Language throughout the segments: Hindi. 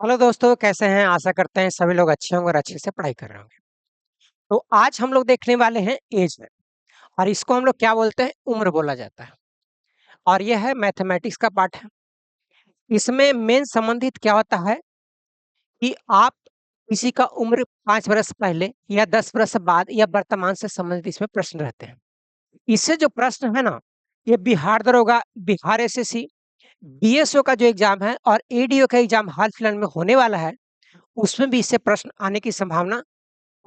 हेलो दोस्तों, कैसे हैं? आशा करते हैं सभी लोग अच्छे होंगे और अच्छे से पढ़ाई कर रहे होंगे। तो आज हम लोग देखने वाले हैं एज में, और इसको हम लोग क्या बोलते हैं? उम्र बोला जाता है। और यह है मैथमेटिक्स का पार्ट है। इसमें मेन संबंधित क्या होता है कि आप किसी का उम्र 5 वर्ष पहले या 10 वर्ष बाद या वर्तमान से संबंधित इसमें प्रश्न रहते हैं। इससे जो प्रश्न है ना, ये बिहार दरोगा, बिहार एसएससी, बीएसओ का जो एग्जाम है और एडीओ का एग्जाम हाल फिलहाल में होने वाला है, उसमें भी इससे प्रश्न आने की संभावना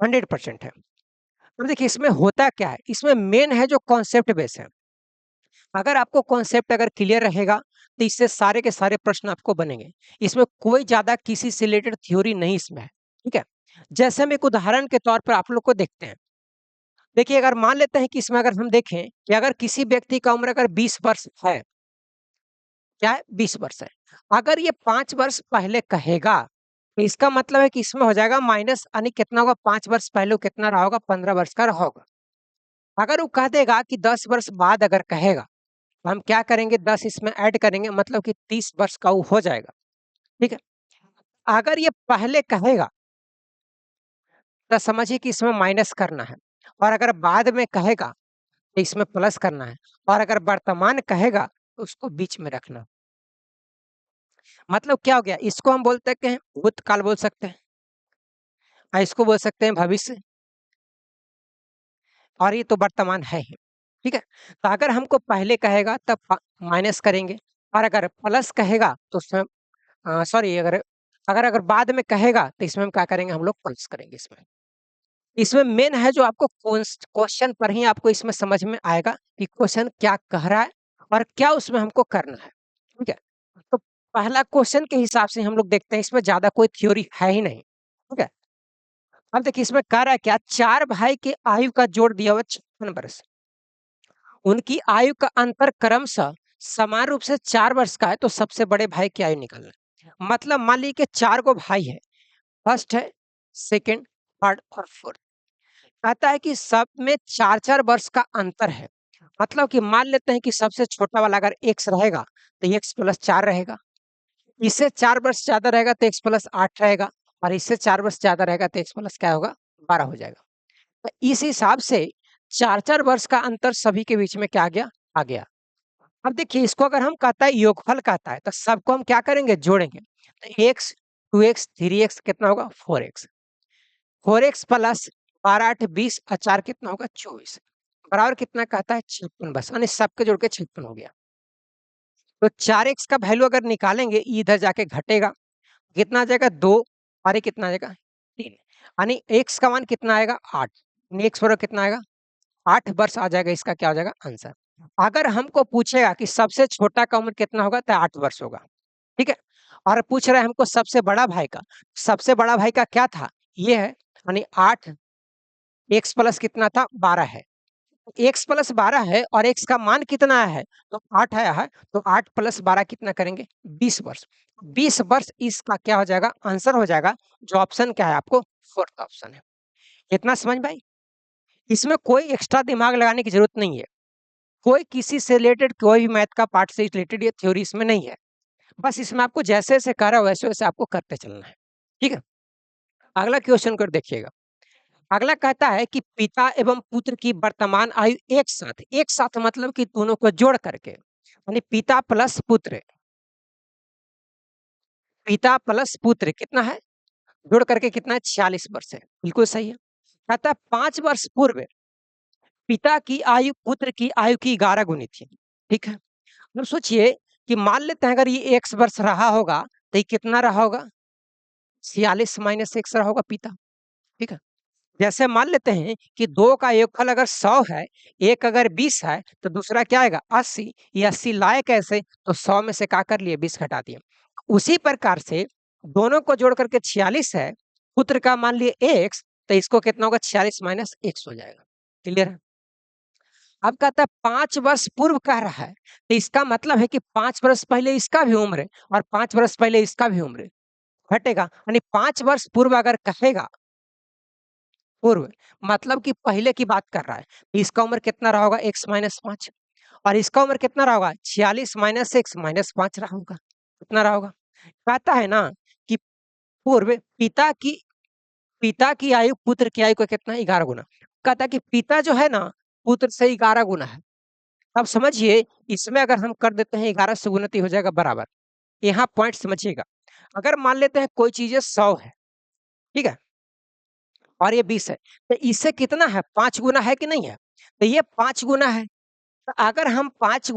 100% है। अब देखिए इसमें होता क्या है, इसमें मेन है जो कॉन्सेप्ट बेस है। अगर आपको कॉन्सेप्ट अगर क्लियर रहेगा, तो इससे सारे के सारे प्रश्न आपको बनेंगे। इसमें कोई ज़्यादा किसी से रिलेटेड थ्योरी नहीं इसमें है, ठीक है? जैसे हम एक उदाहरण के तौर पर आप लोग को देखते हैं। देखिए अगर मान लेते हैं कि इसमें अगर हम देखें कि अगर किसी व्यक्ति का उम्र अगर 20 वर्ष है, क्या है? 20 वर्ष है। अगर ये 5 वर्ष पहले कहेगा, तो इसका मतलब है कि इसमें हो जाएगा माइनस, यानी कितना होगा? 5 वर्ष पहले वो कितना रहा होगा? 15 वर्ष का रहा होगा। अगर वो कह देगा कि 10 वर्ष बाद अगर कहेगा, तो हम क्या करेंगे? 10 इसमें ऐड करेंगे, मतलब कि 30 वर्ष का वो हो जाएगा, ठीक है? अगर ये पहले कहेगा, तो समझिए कि इसमें माइनस करना है, और अगर बाद में कहेगा, तो इसमें प्लस करना है, और अगर वर्तमान कहेगा, तो उसको बीच में रखना। मतलब क्या हो गया? इसको हम बोल सकते हैं भूतकाल बोल सकते हैं, इसको बोल सकते हैं भविष्य, और ये तो वर्तमान है ही, ठीक है? तो अगर हमको पहले कहेगा तब माइनस करेंगे, और अगर प्लस कहेगा तो उसमें सॉरी, अगर अगर अगर बाद में कहेगा, तो इसमें हम क्या करेंगे? हम लोग प्लस करेंगे इसमें। इसमें मेन है जो आपको क्वेश्चन पर ही आपको इसमें समझ में आएगा कि क्वेश्चन क्या कह रहा है और क्या उसमें हमको करना है, ठीक है? तो पहला क्वेश्चन के हिसाब से हम लोग देखते हैं, इसमें ज़्यादा कोई थ्योरी है ही नहीं, ठीक है? अब देखिए इसमें कह रहा है क्या? 4 भाई के आयु का जोड़ दिया हुआ है 56 वर्ष। उनकी आयु का अंतर क्रमशः समान रूप से 4 वर्ष का है, तो सबसे बड़े भाई की आयु निकालना है। मतलब मान लीजिए कि 4 गो भाई है, फर्स्ट है, सेकंड, थर्ड और फोर्थ। कहता है कि सब में 4-4 वर्ष का अंतर है। मतलब कि मान लेते हैं कि सबसे छोटा वाला अगर x रहेगा, तो x प्लस 4 रहेगा। इससे 4 वर्ष ज़्यादा रहेगा तो x प्लस 8 रहेगा, और इससे 4 वर्ष ज़्यादा रहेगा तो x प्लस क्या होगा? 12 हो जाएगा। तो इस हिसाब से 4-4 वर्ष का अंतर सभी के बीच में क्या आ गया? आ गया। अब देखिए इसको अगर हम कहता है योगफल कहता है, तो सबको हम क्या करेंगे? जोड़ेंगे। तो x, 2x, 3x कितना होगा? 4x। 4x प्लस 12 8 20 और 4 कितना होगा? 24। बराबर कितना कहता है? 56। बस यानी सबके जोड़ के 56 हो गया। तो 4x का वैल्यू अगर निकालेंगे, इधर जाके घटेगा, कितना आ जाएगा? 2, और ये कितना आ जाएगा? 3। यानी x का मान कितना आएगा? 8। x बराबर कितना आएगा? 8 वर्ष आ जाएगा, इसका क्या हो जाएगा? आंसर। अगर हमको पूछेगा कि सबसे छोटा का उम्र कितना होगा, तो 8 वर्ष होगा, ठीक है? और पूछ रहा है हमको सबसे बड़ा भाई का, सबसे बड़ा भाई का क्या था? ये है, यानी 8, x प्लस कितना था? 12 है। x प्लस 12 है और x का मान कितना आया है? तो 8 आया है, तो 8 प्लस 12 कितना करेंगे? 20 वर्ष। 20 वर्ष इसका क्या हो जाएगा? आंसर हो जाएगा, जो ऑप्शन क्या है आपको? फोर्थ ऑप्शन है। इतना समझ में आई? इसमें कोई एक्स्ट्रा दिमाग लगाने की जरूरत नहीं है। कोई किसी से रिलेटेड कोई भी मैथ का पार्ट से रिलेटेड ये थ्योरी इसमें नहीं है। बस इसमें आपको जैसे-जैसे कह रहा है वैसे-वैसे आपको करते चलना है। ठीक है? अगला क्वेश्चन को देखिएगा। अगला कहता है कि पिता एवं पुत्र की वर्तमान आयु एक साथ मतलब कि दोनों को जोड़ करके, यानी पिता प्लस पुत्र कितना है? जोड़ करके कितना है? 46 वर्ष है। बिल्कुल सही है। कहता है 5 वर्ष पूर्व पिता की आयु पुत्र की आयु की 11 गुनी थी। ठीक है? अब सोचिए कि मान लेते हैं अगर ये x वर्ष रहा होगा, तो ये कितना रहा होगा? 46 माइनस x रहा होगा पिता, ठीक है? जैसे मान लेते हैं कि 2 का योगफल अगर 100 है, एक अगर 20 है, तो दूसरा क्या आएगा? 80। ये 80 लाए कैसे? तो 100 में से क्या कर लिए? 20 घटा दिए। उसी प्रकार से दोनों को जोड़ करके 46 है, पुत्र का मान लिए x, तो इसको कितना होगा? 46 माइनस x हो जाएगा। क्लियर है? अब कहता है 5 वर्ष पूर्व कह रहा है, तो इसका मतलब है कि 5 वर्ष पहले इसका भी उम्र है और 5 वर्ष पहले इसका भी उम्र है। घटेगा, यानी 5 वर्ष पूर्व अगर कहेगा, पूर्व मतलब कि पहले की बात कर रहा है, तो इसका उम्र कितना रहा होगा? x माइनस 5, और इसका उम्र कितना रहा होगा? 46 माइनस x माइनस 5 रहा होगा। कितना रहा होगा? कहता है ना कि पूर्व पिता की आयु पुत्र की आयु का कितना 11 गुना। कहता है कि पिता जो है ना पुत्र से 11 गुना है। अब समझिए इसमें अगर हम कर देते हैं 11 से गुना तो ये हो जाएगा बराबर। यहाँ पॉइंट समझिएगा। अगर मान लेते हैं कोई चीज़ें 100 है, ठीक है? और ये 20 है, तो इससे कितना है 5 गुना है कि नहीं है? तो ये 5 गुना है। तो अगर हम 5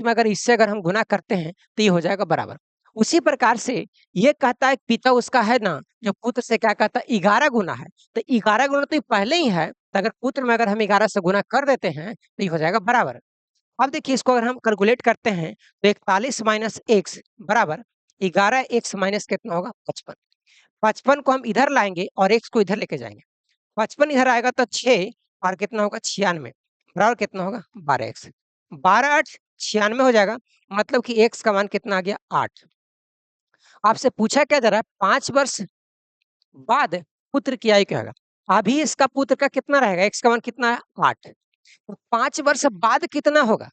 में अगर इससे अगर हम गुना करते हैं तो ये हो जाएगा बराबर। उसी प्रकार से ये कहता है पिता उसका है ना जो पुत्र से क्या कहता है 11 गुना है। तो 11 गुना तो ये पहले ही है, तो अगर पुत्र में अगर हम 11 से गुना कर देते हैं तो ये हो जाएगा बराबर। अब देखिए इसको अगर हम कैलकुलेट करते हैं तो 41 माइनस एक्स बराबर 11 एक्स माइनस कितना होगा 55। 55 को हम इधर लाएंगे और एक्स को इधर लेके जाएंगे। 55 इधर आएगा तो 6 और कितना होगा 96 बराबर कितना होगा 12x। 12 8 96 हो जाएगा। मतलब कि x का मान कितना आ गया 8। आपसे पूछा क्या जा रहा है 5 वर्ष बाद पुत्र की आयु क्या होगा। अभी इसका पुत्र का कितना रहेगा x का मान कितना है 8। तो 5 वर्ष बाद कितना होगा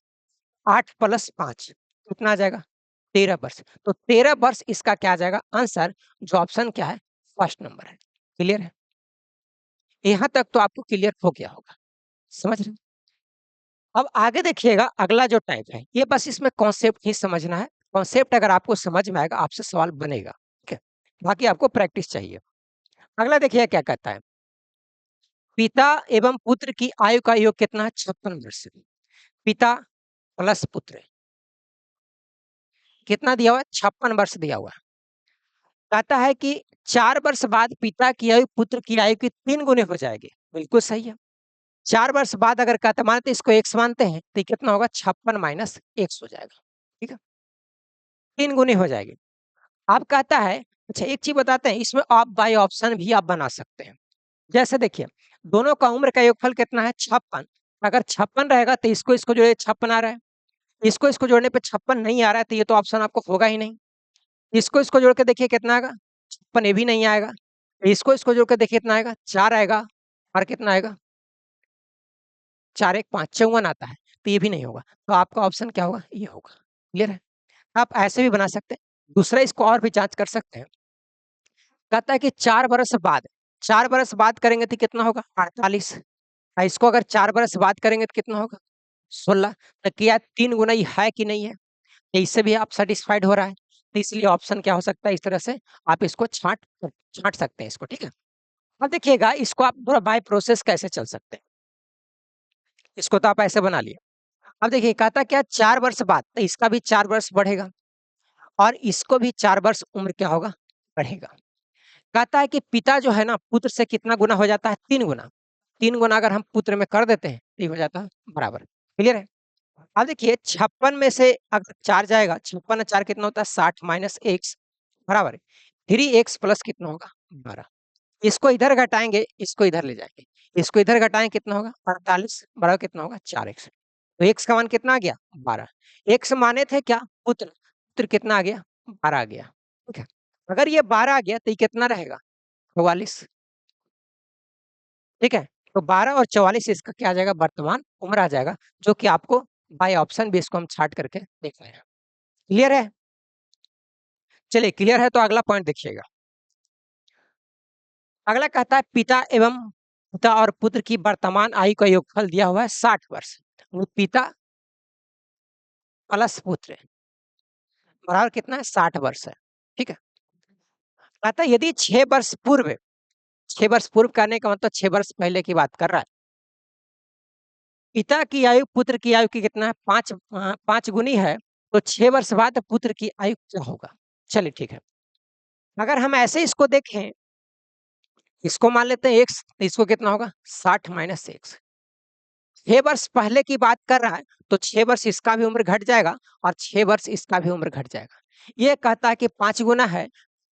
8 प्लस 5 कितना आ जाएगा 13 वर्ष। तो 13 वर्ष इसका क्या आ जाएगा आंसर, जो ऑप्शन क्या है फर्स्ट नंबर है। क्लियर है? यहाँ तक तो आपको क्लियर हो गया होगा। समझ रहे हैं? अब आगे देखिएगा अगला जो टाइप है, ये बस इसमें कॉन्सेप्ट ही समझना है। कॉन्सेप्ट अगर आपको समझ में आएगा आपसे सवाल बनेगा, ठीक है? बाकी आपको प्रैक्टिस चाहिए। अगला देखिए क्या कहता है, पिता एवं पुत्र की आयु का योग कितना है 56 वर्ष। पिता प्लस पुत्र कितना दिया हुआ है 56 वर्ष दिया हुआ है। कहता है कि 4 वर्ष बाद पिता की आयु पुत्र की आयु की 3 गुने हो जाएगी। बिल्कुल सही है। 4 वर्ष बाद अगर कहता मानते इसको x मानते हैं तो ये कितना होगा 56 माइनस x हो जाएगा। ठीक है? 3 गुनी हो जाएगी। अब कहता है अच्छा एक चीज़ बताते हैं इसमें आप बाय ऑप्शन भी आप बना सकते हैं। जैसे देखिए दोनों का उम्र का योगफल कितना है 56। अगर 56 रहेगा तो इसको जोड़िए 56 आ रहा है। इसको जोड़ने पे 56 नहीं आ रहा है तो ये तो ऑप्शन आपको होगा ही नहीं। इसको जोड़ के देखिए कितना आएगा 56 ये भी नहीं आएगा। इसको जोड़ के देखिए कितना आएगा 4 आएगा और कितना आएगा 4 1 5 54 आता है तो ये भी नहीं होगा। तो आपका ऑप्शन क्या होगा ये होगा। क्लियर है? आप ऐसे भी बना सकते हैं। दूसरा इसको और भी जाँच कर सकते हैं। कहता है कि 4 बरस बाद करेंगे तो कितना होगा 48। इसको अगर 4 बरस बाद करेंगे तो कितना होगा 16। तो क्या 3 गुना ही है कि नहीं है? तो इससे भी आप सैटिस्फाइड हो रहा है। तो इसलिए ऑप्शन क्या हो सकता है इस तरह से आप इसको छाँट सकते हैं इसको, ठीक है? अब देखिएगा इसको आप थोड़ा बाय प्रोसेस कैसे चल सकते हैं। इसको तो आप ऐसे बना लिए। अब देखिए कहता क्या 4 वर्ष बाद तो इसका भी 4 वर्ष बढ़ेगा और इसको भी 4 वर्ष उम्र क्या होगा बढ़ेगा। कहता है कि पिता जो है ना पुत्र से कितना गुना हो जाता है 3 गुना। 3 गुना अगर हम पुत्र में कर देते हैं तो ये हो जाता है बराबर। क्लियर है? अब देखिए 56 में से अगर 4 जाएगा 56 और 4 कितना होता है 60 माइनस एक्स बराबर है 3x प्लस कितना होगा 12। इसको इधर घटाएंगे इसको इधर ले जाएंगे। इसको इधर घटाएं कितना होगा 48 बराबर कितना होगा 4x। तो x का मान कितना आ गया 12। x माने थे क्या पुत्र, पुत्र कितना आ गया 12 आ गया। ठीक है? अगर ये 12 आ गया तो ये कितना रहेगा 44। ठीक है? तो 12 और 44 इसका क्या आ जाएगा वर्तमान उम्र आ जाएगा, जो कि आपको बाय ऑप्शन भी इसको हम छाट करके देख रहे हैं। क्लियर है? चलिए क्लियर है तो अगला पॉइंट देखिएगा। अगला कहता है पिता और पुत्र की वर्तमान आयु का योगफल दिया हुआ है 60 वर्ष। वो पिता प्लस पुत्र बराबर कितना है 60 वर्ष है। ठीक है? कहता है यदि 6 वर्ष पूर्व करने का मतलब 6 वर्ष पहले की बात कर रहा है। पिता की आयु पुत्र की आयु की कितना है 5 गुनी है। तो 6 वर्ष बाद पुत्र की आयु क्या होगा। चलिए ठीक है। अगर हम ऐसे इसको देखें, इसको मान लेते हैं x तो इसको कितना होगा 60 माइनस एक्स। 6 वर्ष पहले की बात कर रहा है तो 6 वर्ष इसका भी उम्र घट जाएगा और 6 वर्ष इसका भी उम्र घट जाएगा। ये कहता है कि 5 गुना है,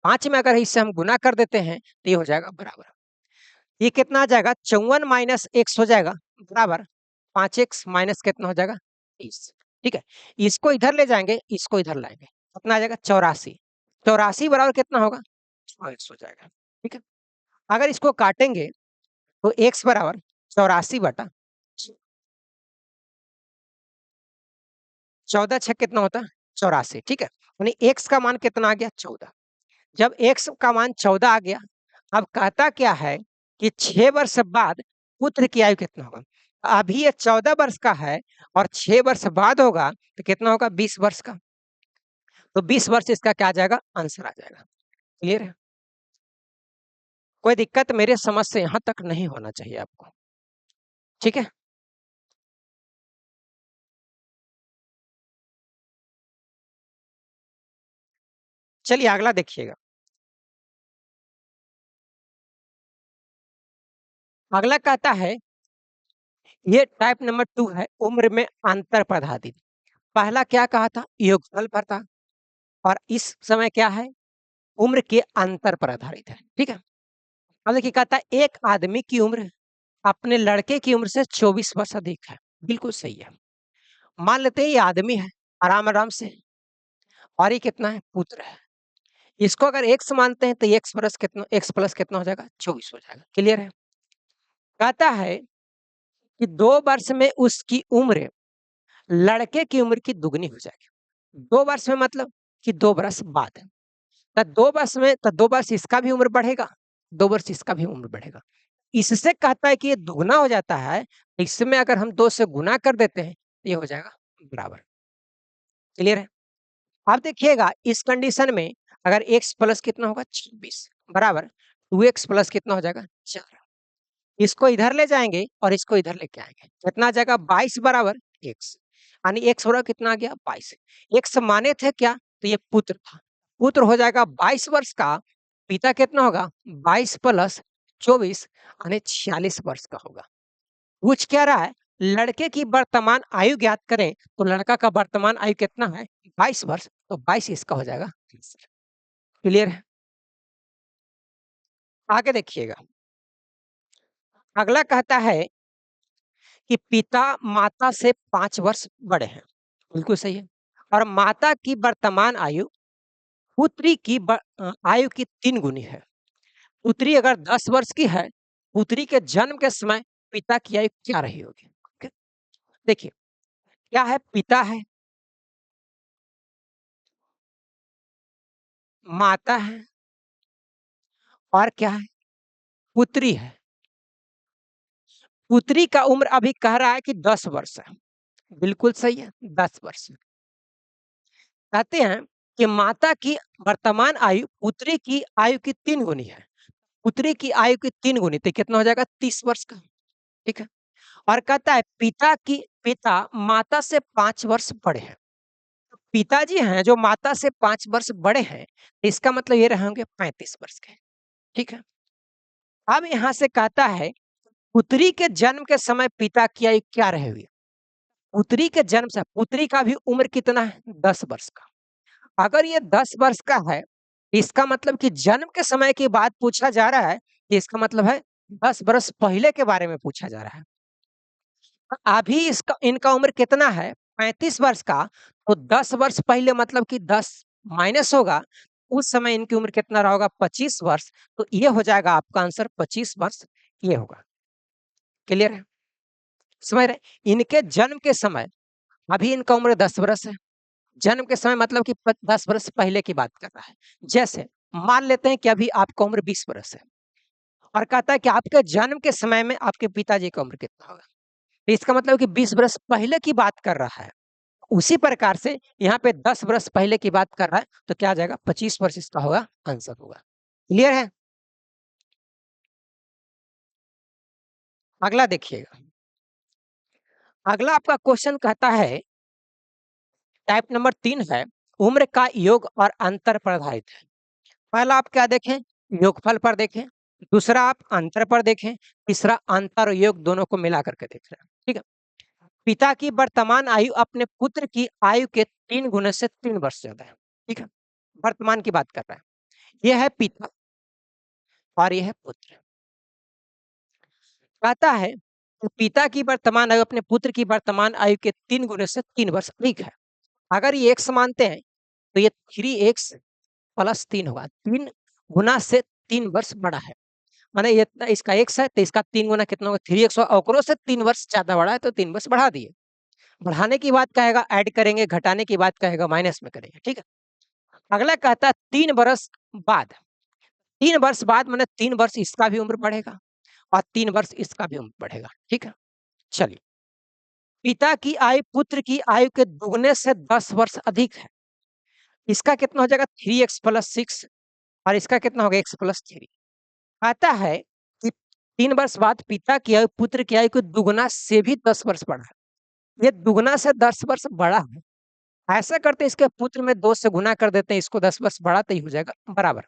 5 में अगर इससे हम गुना कर देते हैं तो ये हो जाएगा बराबर। ये कितना आ जाएगा 54 माइनस एक्स हो जाएगा बराबर 5x माइनस कितना हो जाएगा 30। ठीक है? इसको इधर ले जाएंगे इसको इधर लाएंगे कितना आ जाएगा 84। 84 बराबर कितना होगा 100x हो जाएगा। ठीक है? अगर इसको काटेंगे तो x बराबर 84 बटा 14 छः कितना होता है 84। ठीक है? यानी x का मान कितना आ गया 14। जब x का मान 14 आ गया, अब कहता क्या है कि 6 वर्ष बाद पुत्र की आयु कितना होगा? अभी ये 14 वर्ष का है और 6 वर्ष बाद होगा तो कितना होगा? 20 वर्ष का। तो 20 वर्ष इसका क्या आ जाएगा? आंसर आ जाएगा। क्लियर है? कोई दिक्कत मेरे समझ से यहाँ तक नहीं होना चाहिए आपको। ठीक है? चलिए अगला देखिएगा। अगला कहता है, ये टाइप नंबर 2 है, उम्र में अंतर पर आधारित। पहला क्या कहा था? योगफल पर था और इस समय क्या है? उम्र के अंतर पर आधारित है। ठीक है? अब देखिए कहता है एक आदमी की उम्र अपने लड़के की उम्र से 24 वर्ष अधिक है। बिल्कुल सही है। मान लेते हैं ये आदमी है, आराम-आराम से, और ये कितना है? पुत्र है। इसको अगर x मानते हैं तो x प्लस कितना हो जाएगा? 24 हो जाएगा। क्लियर है? कहता है कि 2 वर्ष में उसकी उम्र लड़के की उम्र की दुगनी हो जाएगी। 2 वर्ष में मतलब कि 2 वर्ष बाद। तो 2 वर्ष में तो 2 वर्ष इसका भी उम्र बढ़ेगा, 2 वर्ष इसका भी उम्र बढ़ेगा। इससे कहता है कि ये दुगना हो जाता है, इसमें अगर हम 2 से गुना कर देते हैं, तो ये हो जाएगा बराबर। क्लियर है? अब देखिएगा इस कंडीशन में अगर x प्लस कितना होगा? 26 बराबर 2x प्लस कितना हो जाएगा? 4। इसको इधर ले जाएँगे और इसको इधर लेके आएँगे। कितना आ जाएगा? 22 बराबर x, यानी x बराबर कितना आ गया? 22। x माने थे क्या? तो ये पुत्र था। पुत्र हो जाएगा 22 वर्ष का, पिता कितना होगा? 22 प्लस 24 यानी 46 वर्ष का होगा। पूछ क्या रहा है? लड़के की वर्तमान आयु ज्ञात करें, तो लड़का का वर्तमान आयु कितना है? 22 वर्ष, तो 22 इसका हो जाएगा आंसर। क्लियर है? आगे देखिएगा। अगला कहता है कि पिता माता से 5 वर्ष बड़े हैं। बिल्कुल सही है। और माता की वर्तमान आयु पुत्री की आयु की 3 गुनी है। पुत्री अगर 10 वर्ष की है, पुत्री के जन्म के समय पिता की आयु क्या रही होगी? ओके, देखिए क्या है? पिता है, माता है और क्या है? पुत्री है। पुत्री का उम्र अभी कह रहा है कि 10 वर्ष है। बिल्कुल सही है, 10 वर्ष। कहते हैं कि माता की वर्तमान आयु पुत्री की आयु की 3 गुनी है। पुत्री की आयु की 3 गुनी तो कितना हो जाएगा? 30 वर्ष का। ठीक है? और कहता है पिता माता से 5 वर्ष बड़े हैं। तो पिताजी हैं जो माता से 5 वर्ष बड़े हैं, इसका मतलब ये रहे होंगे 35 वर्ष के। ठीक है? अब यहाँ से कहता है पुत्री के जन्म के समय पिता की आयु क्या रही हुई? पुत्री के जन्म से पुत्री का भी उम्र कितना है? 10 वर्ष का। अगर ये 10 वर्ष का है, इसका मतलब कि जन्म के समय की बात पूछा जा रहा है, इसका मतलब है 10 वर्ष पहले के बारे में पूछा जा रहा है। अभी इसका इनका उम्र कितना है? 35 वर्ष का, तो 10 वर्ष पहले मतलब कि 10 माइनस होगा, उस समय इनकी उम्र कितना रहा होगा? 25 वर्ष, तो ये हो जाएगा आपका आंसर 25 वर्ष ये होगा। क्लियर है? समझ रहे? इनके जन्म के समय अभी इनका उम्र 10 वर्ष है। जन्म के समय मतलब कि 10 वर्ष पहले की बात कर रहा है। जैसे मान लेते हैं कि अभी आपका उम्र 20 वर्ष है और कहता है कि आपके जन्म के समय में आपके पिताजी का उम्र कितना होगा? तो इसका मतलब कि 20 वर्ष पहले की बात कर रहा है। उसी प्रकार से यहाँ पे 10 वर्ष पहले की बात कर रहा है, तो क्या आ जाएगा? 25 वर्ष इसका होगा, आंसर होगा। क्लियर है? अगला देखिएगा। अगला आपका क्वेश्चन कहता है, टाइप नंबर 3 है, उम्र का योग और अंतर पर आधारित है। पहला आप क्या देखें? योगफल पर देखें, दूसरा आप अंतर पर देखें, तीसरा अंतर और योग दोनों को मिला करके देख रहे हैं। ठीक है? पिता की वर्तमान आयु अपने पुत्र की आयु के 3 गुने से 3 वर्ष ज्यादा है। ठीक है? वर्तमान की बात कर रहा है। ये है पिता और ये है पुत्र। कहता है कि पिता की वर्तमान आयु अपने पुत्र की वर्तमान आयु के 3 गुने से 3 वर्ष अधिक है। अगर ये x मानते हैं तो ये 3x प्लस 3 होगा। 3 गुना से 3 वर्ष बड़ा है। माने ये इतना इसका x है तो इसका 3 गुना कितना होगा? 3x और ओकरो से 3 वर्ष ज़्यादा बड़ा है तो 3 वर्ष बढ़ा दिए। बढ़ाने की बात कहेगा ऐड करेंगे, घटाने की बात कहेगा माइनस में करेंगे। ठीक है? अगला कहता है 3 बरस बाद, 3 वर्ष बाद माने 3 वर्ष इसका भी उम्र बढ़ेगा और 3 वर्ष इसका भी उम्र बढ़ेगा, ठीक है? चलिए, पिता की आयु पुत्र की आयु के दुगने से 10 वर्ष अधिक है। इसका कितना हो जाएगा 3x + 6 और इसका कितना होगा x + 3। आता है कि 3 वर्ष बाद पिता की आयु पुत्र की आयु के दुगना से भी 10 वर्ष बड़ा है। ये दुगना से 10 वर्ष बड़ा है। ऐसा करते हैं इसके पुत्र में 2 से गुना कर देते हैं, इसको 10 वर्ष बढ़ा तो ही हो जाएगा बराबर।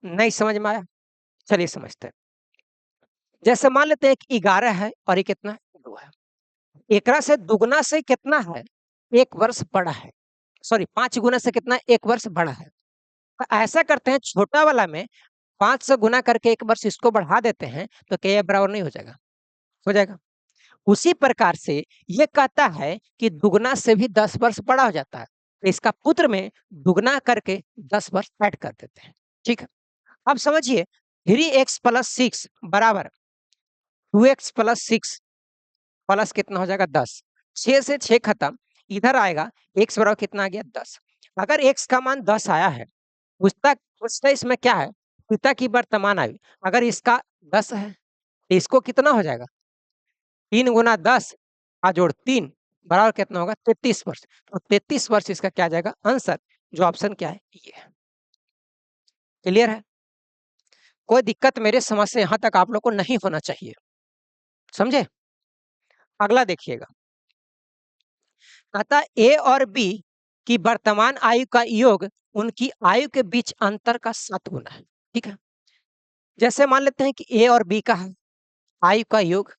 नहीं समझ में आया? चलिए समझते हैं। जैसे मान लेते हैं कि 11 है और ये कितना है 2 है। एकरा से दुगना से कितना है 1 वर्ष बड़ा है। सॉरी 5 गुना से कितना 1 वर्ष बड़ा है। तो ऐसा करते हैं छोटा वाला में 5 से गुना करके 1 वर्ष इसको बढ़ा देते हैं तो क्या ये बराबर नहीं हो जाएगा? हो जाएगा। उसी प्रकार से ये कहता है कि दुगना से भी 10 वर्ष बड़ा हो जाता है। तो इसका पुत्र में दुगना करके 10 वर्ष ऐड कर देते हैं। ठीक है? अब समझिए 3x + 6 बराबर 2x + 6 प्लस कितना हो जाएगा 10। 6 से 6 खत्म, इधर आएगा x बराबर कितना आ गया 10। अगर x का मान 10 आया है, पूछता इसमें क्या है? पिता की वर्तमान आयु। अगर इसका 10 है, तो इसको कितना हो जाएगा? 3 गुना 10 जोड़ 3 बराबर कितना होगा 33 वर्ष। तो 33 वर्ष इसका क्या आ जाएगा आंसर, जो ऑप्शन क्या है ये है। क्लियर है? कोई दिक्कत मेरे समझ से यहाँ तक आप लोग को नहीं होना चाहिए। समझे? अगला देखिएगा। अतः ए और बी की वर्तमान आयु का योग उनकी आयु के बीच अंतर का 7 गुना है। ठीक है? जैसे मान लेते हैं कि ए और बी का है आयु का योग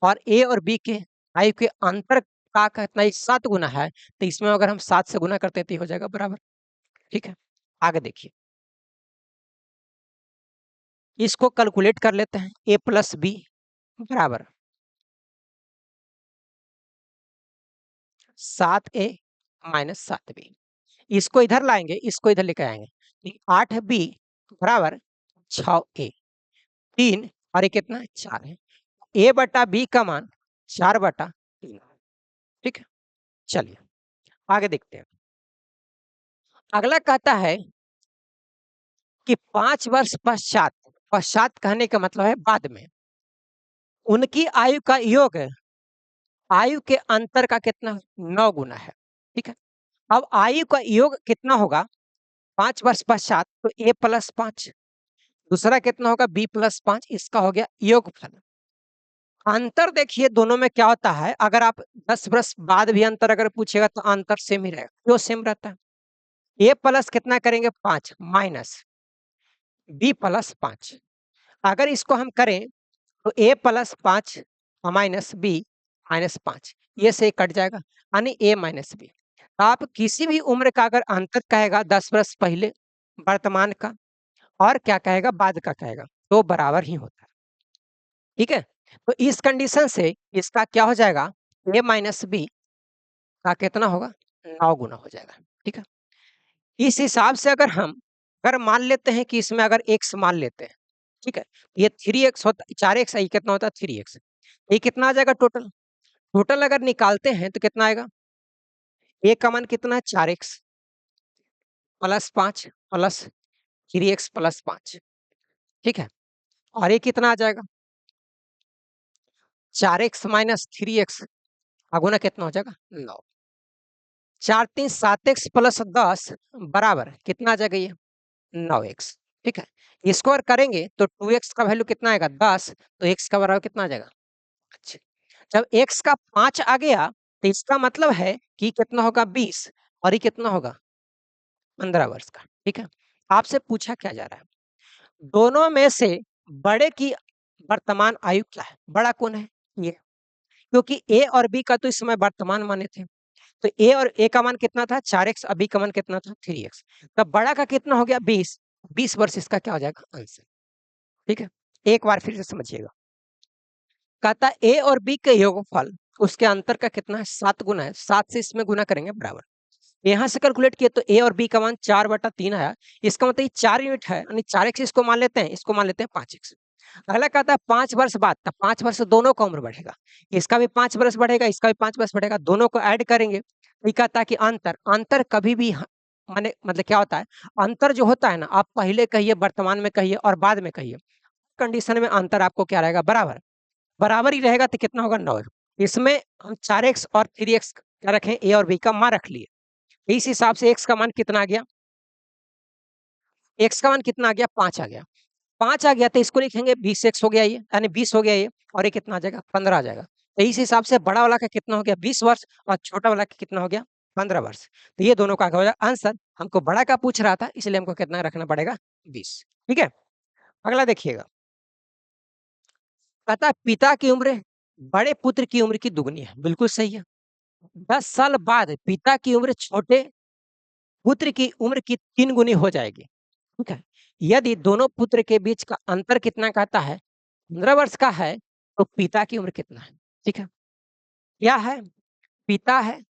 और ए और बी के आयु के अंतर का कितना 7 गुना है, तो इसमें अगर हम 7 से गुना करते हैं तो ये हो जाएगा बराबर। ठीक है? आगे देखिए, इसको कैलकुलेट कर लेते हैं। ए + बी बराबर 7a - 7b। इसको इधर लाएंगे, इसको इधर लेकर आएंगे। 8b बराबर 6a। 3 और ये कितना 4 है। a बटा b का मान 4/3। ठीक है? चलिए आगे देखते हैं। अगला कहता है कि 5 वर्ष पश्चात, पश्चात कहने का मतलब है बाद में, उनकी आयु का योग आयु के अंतर का कितना 9 गुना है। ठीक है? अब आयु का योग कितना होगा 5 वर्ष पश्चात, तो a + 5, दूसरा कितना होगा b + 5, इसका हो गया योगफल। अंतर देखिए दोनों में क्या होता है, अगर आप 10 वर्ष बाद भी अंतर अगर पूछेगा तो अंतर सेम ही रहेगा। क्यों सेम रहता है? a प्लस कितना करेंगे 5 माइनस b + 5। अगर इसको हम करें तो a + 5 माइनस b - 5, ये से कट जाएगा यानी a - b। आप किसी भी उम्र का अगर अंतर कहेगा 10 वर्ष पहले वर्तमान का और क्या कहेगा बाद का कहेगा, तो बराबर ही होता है। ठीक है? तो इस कंडीशन से इसका क्या हो जाएगा a - b का कितना होगा 9 गुना हो जाएगा। ठीक है? इस हिसाब से अगर मान लेते हैं कि इसमें अगर x मान लेते हैं, ठीक है, ये 3x होता 4x है, ये कितना होता है 3x। ये कितना आ जाएगा टोटल? टोटल अगर निकालते हैं तो कितना आएगा? a का मान कितना है 4x + 5 प्लस 3x + 5। ठीक है? और ये कितना आ जाएगा 4x - 3x का गुना कितना हो जाएगा 9। 4 3 7x + 10 बराबर कितना आ जाएगा ये 9x। ठीक है? इसको और करेंगे तो 2x का वैल्यू कितना आएगा 10, तो x का बराबर कितना आ जाएगा। अच्छा, जब x का 5 आ गया तो इसका मतलब है कि कितना होगा 20 और ये कितना होगा 15 वर्ष का। ठीक है? आपसे पूछा क्या जा रहा है, दोनों में से बड़े की वर्तमान आयु क्या है? बड़ा कौन है? ये, क्योंकि a और b का तो इस समय वर्तमान माने थे। तो a का मान कितना था 4x, b का मान कितना था 3x। तब बड़ा का कितना हो गया 20, 20 वर्ष इसका क्या हो जाएगा आंसर। ठीक है? एक बार फिर से समझिएगा। कहता a और b के योगफल उसके अंतर का कितना है 7 गुना है। 7 से इसमें गुना करेंगे बराबर। यहाँ से कैलकुलेट किए तो a और b का मान 4/3 आया। इसका मतलब ये 4 यूनिट है यानी 4x इसको मान लेते हैं, इसको मान लेते हैं 5x। अगला कहता है 5 वर्ष बाद, तब 5 वर्ष से दोनों का उम्र बढ़ेगा। इसका भी 5 वर्ष बढ़ेगा, इसका भी 5 वर्ष बढ़ेगा, दोनों को ऐड करेंगे। ये कहता है कि अंतर कभी भी माने मतलब क्या होता है, अंतर जो होता है ना, आप पहले कहिए, वर्तमान में कहिए और बाद में कहिए, कंडीशन में अंतर आपको क्या रहेगा? बराबर। बराबर ही रहेगा तो कितना होगा? 9। इसमें हम 4x और 3x क्या रखें? ए और बी का मान रख लिए। इस हिसाब से x का मान कितना आ गया? x का मान कितना आ गया? 5 आ गया। 5 आ गया तो इसको लिखेंगे 20x हो गया ये, यानी 20 हो गया ये, और ये कितना आ जाएगा? 15 आ जाएगा। तो इस हिसाब से बड़ा वाला का कितना हो गया? 20 वर्ष, और छोटा वाला का कितना हो गया? 15 वर्ष। तो ये दोनों का हो जाएगा आंसर। हमको बड़ा का पूछ रहा था, इसलिए हमको कितना रखना पड़ेगा? 20। ठीक है, अगला देखिएगा। कहता है पिता की उम्र बड़े पुत्र की उम्र की दुगनी है। बिल्कुल सही है। 10 साल बाद पिता की उम्र छोटे पुत्र की उम्र की 3 गुनी हो जाएगी। ठीक है। यदि दोनों पुत्र के बीच का अंतर कितना कहता है? 15 वर्ष का है, तो पिता की उम्र कितना है? ठीक है। क्या है? पिता है,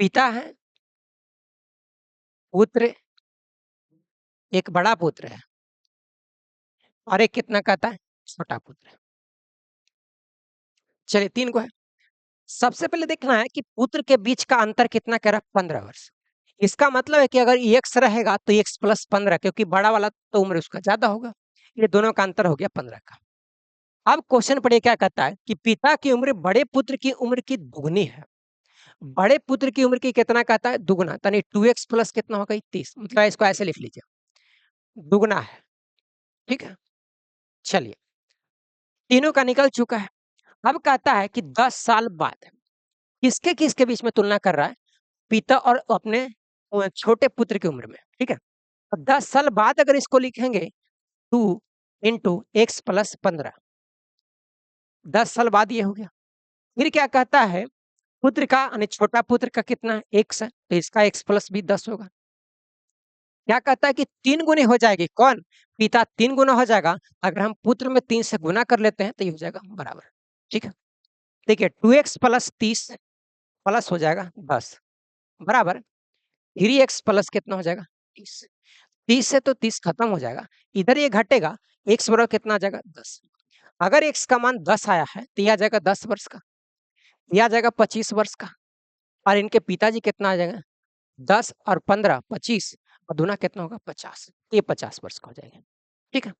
पिता है, पुत्र, एक बड़ा पुत्र है, और एक कितना कहता है? छोटा पुत्र है। चलिए 3 को है। सबसे पहले देखना है कि पुत्र के बीच का अंतर कितना कह रहा है? 15 वर्ष। इसका मतलब है कि अगर x रहेगा तो x प्लस 15, क्योंकि बड़ा वाला तो उम्र उसका ज्यादा होगा। ये दोनों का अंतर हो गया 15 का। अब क्वेश्चन पढ़िए, क्या कहता है कि पिता की उम्र बड़े पुत्र की उम्र की दुगनी है। बड़े पुत्र की उम्र की कितना कहता है? दुगना, यानी 2x प्लस कितना होगा? 30। मतलब इसको ऐसे लिख लीजिए, दुगना है। ठीक है। चलिए, तीनों का निकल चुका है। अब कहता है कि 10 साल बाद किसके किसके बीच में तुलना कर रहा है? पिता और अपने छोटे पुत्र की उम्र में। ठीक है। और 10 साल बाद अगर इसको लिखेंगे 2 इंटू एक्स प्लस 15, 10 साल बाद ये हो गया। फिर क्या कहता है? पुत्र का यानी छोटा पुत्र का कितना है? x है, तो इसका x प्लस भी 10 होगा। क्या कहता है कि 3 गुनी हो जाएगी। कौन? पिता 3 गुना हो जाएगा। अगर हम पुत्र में 3 से गुना कर लेते हैं तो ये हो जाएगा बराबर। ठीक है। देखिए 2x प्लस 30 प्लस हो जाएगा 10 बराबर 3x प्लस कितना हो जाएगा? 30। 30 से तो 30 खत्म हो जाएगा, इधर ये घटेगा, x बराबर कितना आ जाएगा? 10। अगर x का मान 10 आया है तो यह आ जाएगा 10 वर्ष का, यह आ जाएगा 25 वर्ष का, और इनके पिताजी कितना आ जाएगा? 10 और 15 25, और दूना कितना होगा? 50। ये 50 वर्ष का हो जाएगा। ठीक है।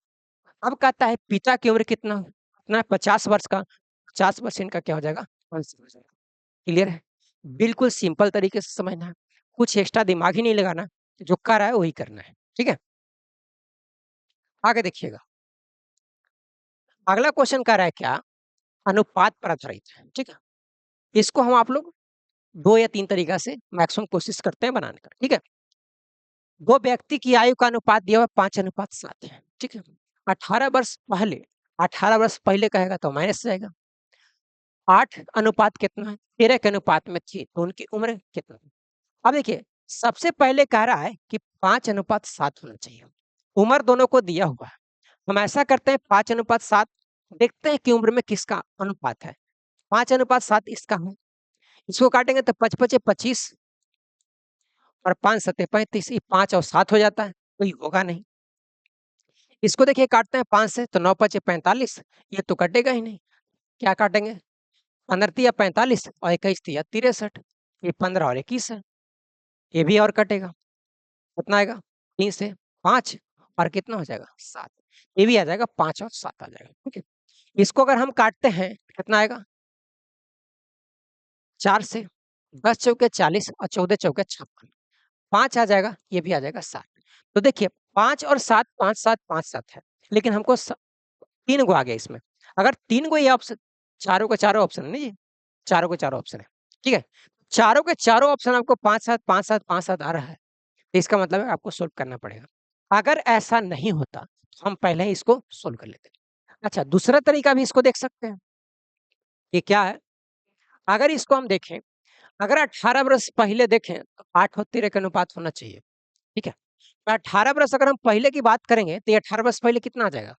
अब कहता है पिता की उम्र कितना कितना? 50 वर्ष का। 50 वर्ष इनका क्या हो जाएगा? 50 हो जाएगा। क्लियर है? बिल्कुल सिंपल तरीके से समझना है, कुछ एक्स्ट्रा दिमाग ही नहीं लगाना, जो कर रहा है वही करना है। ठीक है। आगे देखिएगा। अगला क्वेश्चन कह रहा है क्या? अनुपात पर आधारित है। ठीक है। इसको हम आप लोग 2 या 3 तरीका से मैक्सिमम कोशिश करते हैं बनाने का। ठीक है। 2 व्यक्ति की आयु का अनुपात दिया हुआ 5:7 है। ठीक है। 18 वर्ष पहले, 18 वर्ष पहले कहेगा तो माइनस जाएगा। 8 अनुपात कितना है? 13 के अनुपात में थी, तो उनकी उम्र कितना है? अब देखिए, सबसे पहले कह रहा है कि 5:7 होना चाहिए। उम्र दोनों को दिया हुआ है। हम ऐसा करते हैं 5:7, देखते हैं कि उम्र में किसका अनुपात है। 5:7 इसका है। इसको काटेंगे तो 5 पचे 25, और 5 सत्ते 35, ये 5 और 7 हो जाता है, तो ये होगा नहीं। इसको देखिए काटते हैं 5 से, तो 9 पचे 45, ये तो कटेगा ही नहीं। क्या काटेंगे? 15 तिया 45 और 21 तिया 63, ये 15 और 21 है, ये भी और कटेगा। कितना आएगा? 3 से 5, और कितना हो जाएगा? 7। ये भी आ जाएगा, 5 और 7 आ जाएगा। ठीक है। इसको अगर हम काटते हैं कितना आएगा? 4 से, 10 चौके 40 और 14 चौके 56, 5 आ जाएगा, ये भी आ जाएगा 7। तो देखिए 5 और 7, 5 7 5 7 है, लेकिन हमको 3 गो आ गया इसमें। अगर 3 गो ये ऑप्शन, चारों के चारों ऑप्शन है ना जी, चारों के चारों ऑप्शन है। ठीक है। चारों के चारों ऑप्शन आपको 5 7 5 7 5 7 आ रहा है, तो इसका मतलब है आपको सोल्व करना पड़ेगा। अगर ऐसा नहीं होता तो हम पहले ही इसको सोल्व कर लेते। अच्छा, दूसरा तरीका भी इसको देख सकते हैं। ये क्या है? अगर इसको हम देखें, अगर 18 वर्ष पहले देखें तो 8 और 13 का अनुपात होना चाहिए। ठीक है। तो 18 वर्ष अगर हम पहले की बात करेंगे तो ये 18 वर्ष पहले कितना आ जाएगा?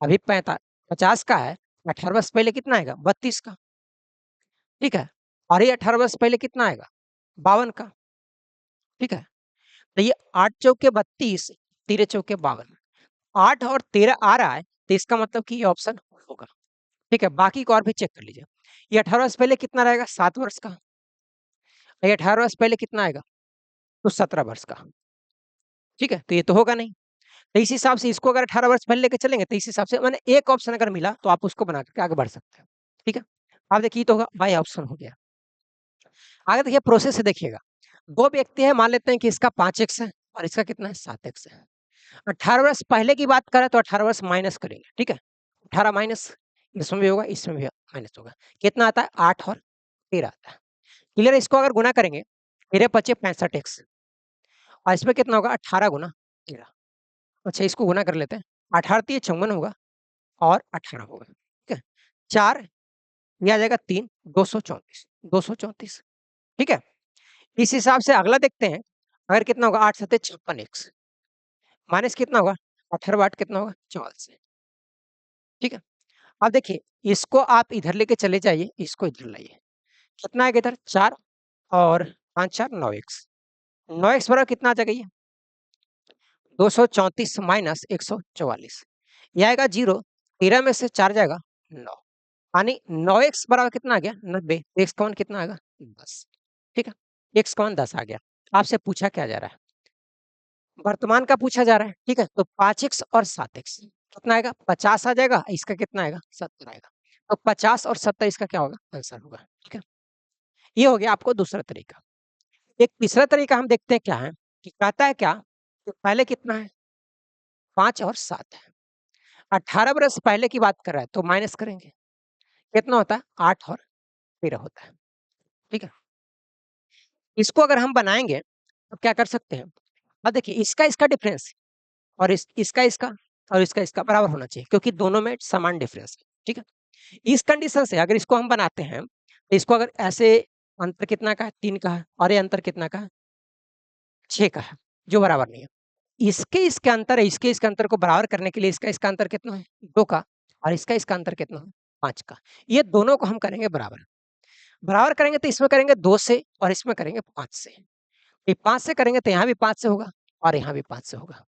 अभी 50 का है, 18 वर्ष पहले कितना आएगा? 32 का। ठीक है। और ये 18 वर्ष पहले कितना आएगा? 52 का। ठीक है। तो ये 8 चौके 32, 13 चौके 52, 8 और 13 आ रहा है, तो इसका मतलब कि ये ऑप्शन होगा। ठीक है, बाकी को और भी चेक कर लीजिए। ये 18 वर्ष पहले कितना रहेगा? 7 वर्ष का। ये 18 वर्ष पहले कितना आएगा? तो 17 वर्ष का। ठीक है, तो ये तो होगा नहीं। तो इस हिसाब से इसको अगर 18 वर्ष पहले लेके चलेंगे तो इस हिसाब से माने एक ऑप्शन अगर मिला तो आप उसको बना के आगे बढ़ सकते हैं। ठीक है, अब देखिए ये तो होगा बाई ऑप्शन हो गया। आगे देखिए प्रोसेस से देखिएगा। 2 व्यक्ति हैं, मान लेते हैं कि इसका 5x है और इसका कितना है? 7x है। 18 वर्ष पहले की बात करें तो 18 वर्ष माइनस करेंगे, ठीक है? 18 माइनस इसमें भी होगा, इसमें भी माइनस होगा। कितना आता है? 8 और 13 आता है। क्लियर है? इसको अगर गुना करेंगे, 13 पचे 65x और इसमें कितना होगा? 18 गुना 13। अच्छा इसको गुना कर लेते हैं। 18 तिये 54 होगा और 18 होगा, ठीक है? 4 ये आ जाएगा 3 234 234, ठीक है? इस हिसाब से अगला देखते हैं, अगर कितना होगा? 8 सत्ते 56x माइनस कितना होगा? 18/8 कितना होगा? 44, ठीक है? अब देखिए, इसको आप इधर लेके चले जाइए, इसको इधर लाइए। कितना आएगा इधर? 4 और 5 4 9x 9x बराबर कितना आ जाएगा ये? 234 माइनस 144 ये आएगा 0। 13 में से 4 जाएगा 9 यानी 9x बराबर कितना आ गया? 90। x का मान कितना आएगा? 10, ठीक है? x का मान 10 आ गया। आपसे पूछा क्या जा रहा है? वर्तमान का पूछा जा रहा है, ठीक है? तो 5x और 7x कितना आएगा? 50 आ जाएगा, इसका कितना आएगा? 70 आएगा। तो 50 और 70 इसका क्या होगा? आंसर होगा, ठीक है? ये हो गया आपको दूसरा तरीका। एक तीसरा तरीका हम देखते हैं क्या है, कि कहता है क्या? कि पहले कितना है? 5 और 7 है। 18 बरस पहले की बात कर रहा है तो माइनस करेंगे। कितना होता है? 8 और 13 होता है, ठीक है? इसको अगर हम बनाएँगे तो क्या कर सकते हैं? अब देखिए इसका डिफरेंस और इसका और इसका बराबर होना चाहिए क्योंकि दोनों में समान डिफरेंस है, ठीक है? इस कंडीशन से अगर इसको हम बनाते हैं, तो इसको अगर ऐसे अंतर कितना का है? 3 का है और ये अंतर कितना का है? 6 का है, जो बराबर नहीं है। इसके अंतर है, इसके अंतर को बराबर करने के लिए इसका अंतर कितना है? 2 का और इसका अंतर कितना है? 5 का। ये दोनों को हम करेंगे बराबर। बराबर करेंगे तो इसमें करेंगे 2 से और इसमें करेंगे 5 से। ये 5 से करेंगे तो यहाँ भी 5 से होगा और यहाँ भी 5 से होगा।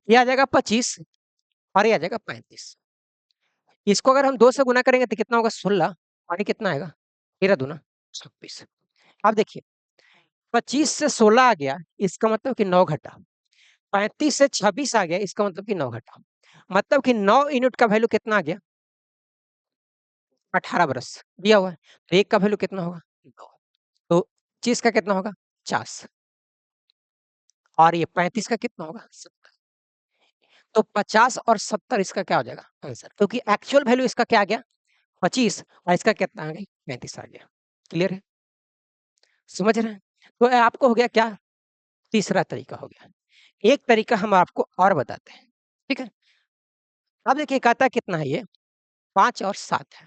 ये आ जाएगा 25 और ये आ जाएगा 35। इसको अगर हम 2 से गुना करेंगे तो कितना होगा? 16 और ये कितना आएगा? 13 दूना 26। अब देखिए 25 से 16 आ गया, इसका मतलब कि 9 घटा। 35 से 26 आ गया, इसका मतलब कि 9 घटा। मतलब कि 9 यूनिट का वैल्यू कितना आ गया? 18 बरस दिया हुआ है। तो 1 का वैल्यू कितना होगा? 2। तो 25 का कितना होगा? 50 और ये 35 का कितना होगा? 70। तो 50 और 70 इसका क्या हो जाएगा? आंसर। क्योंकि एक्चुअल वैल्यू इसका क्या आ गया? 25 और इसका कितना आ गया? 35 आ गया। क्लियर है? समझ रहे हैं? तो आपको हो गया क्या? तीसरा तरीका हो गया। एक तरीका हम आपको और बताते हैं, ठीक है? अब देखिए कहता है कितना है ये? 5 और 7 है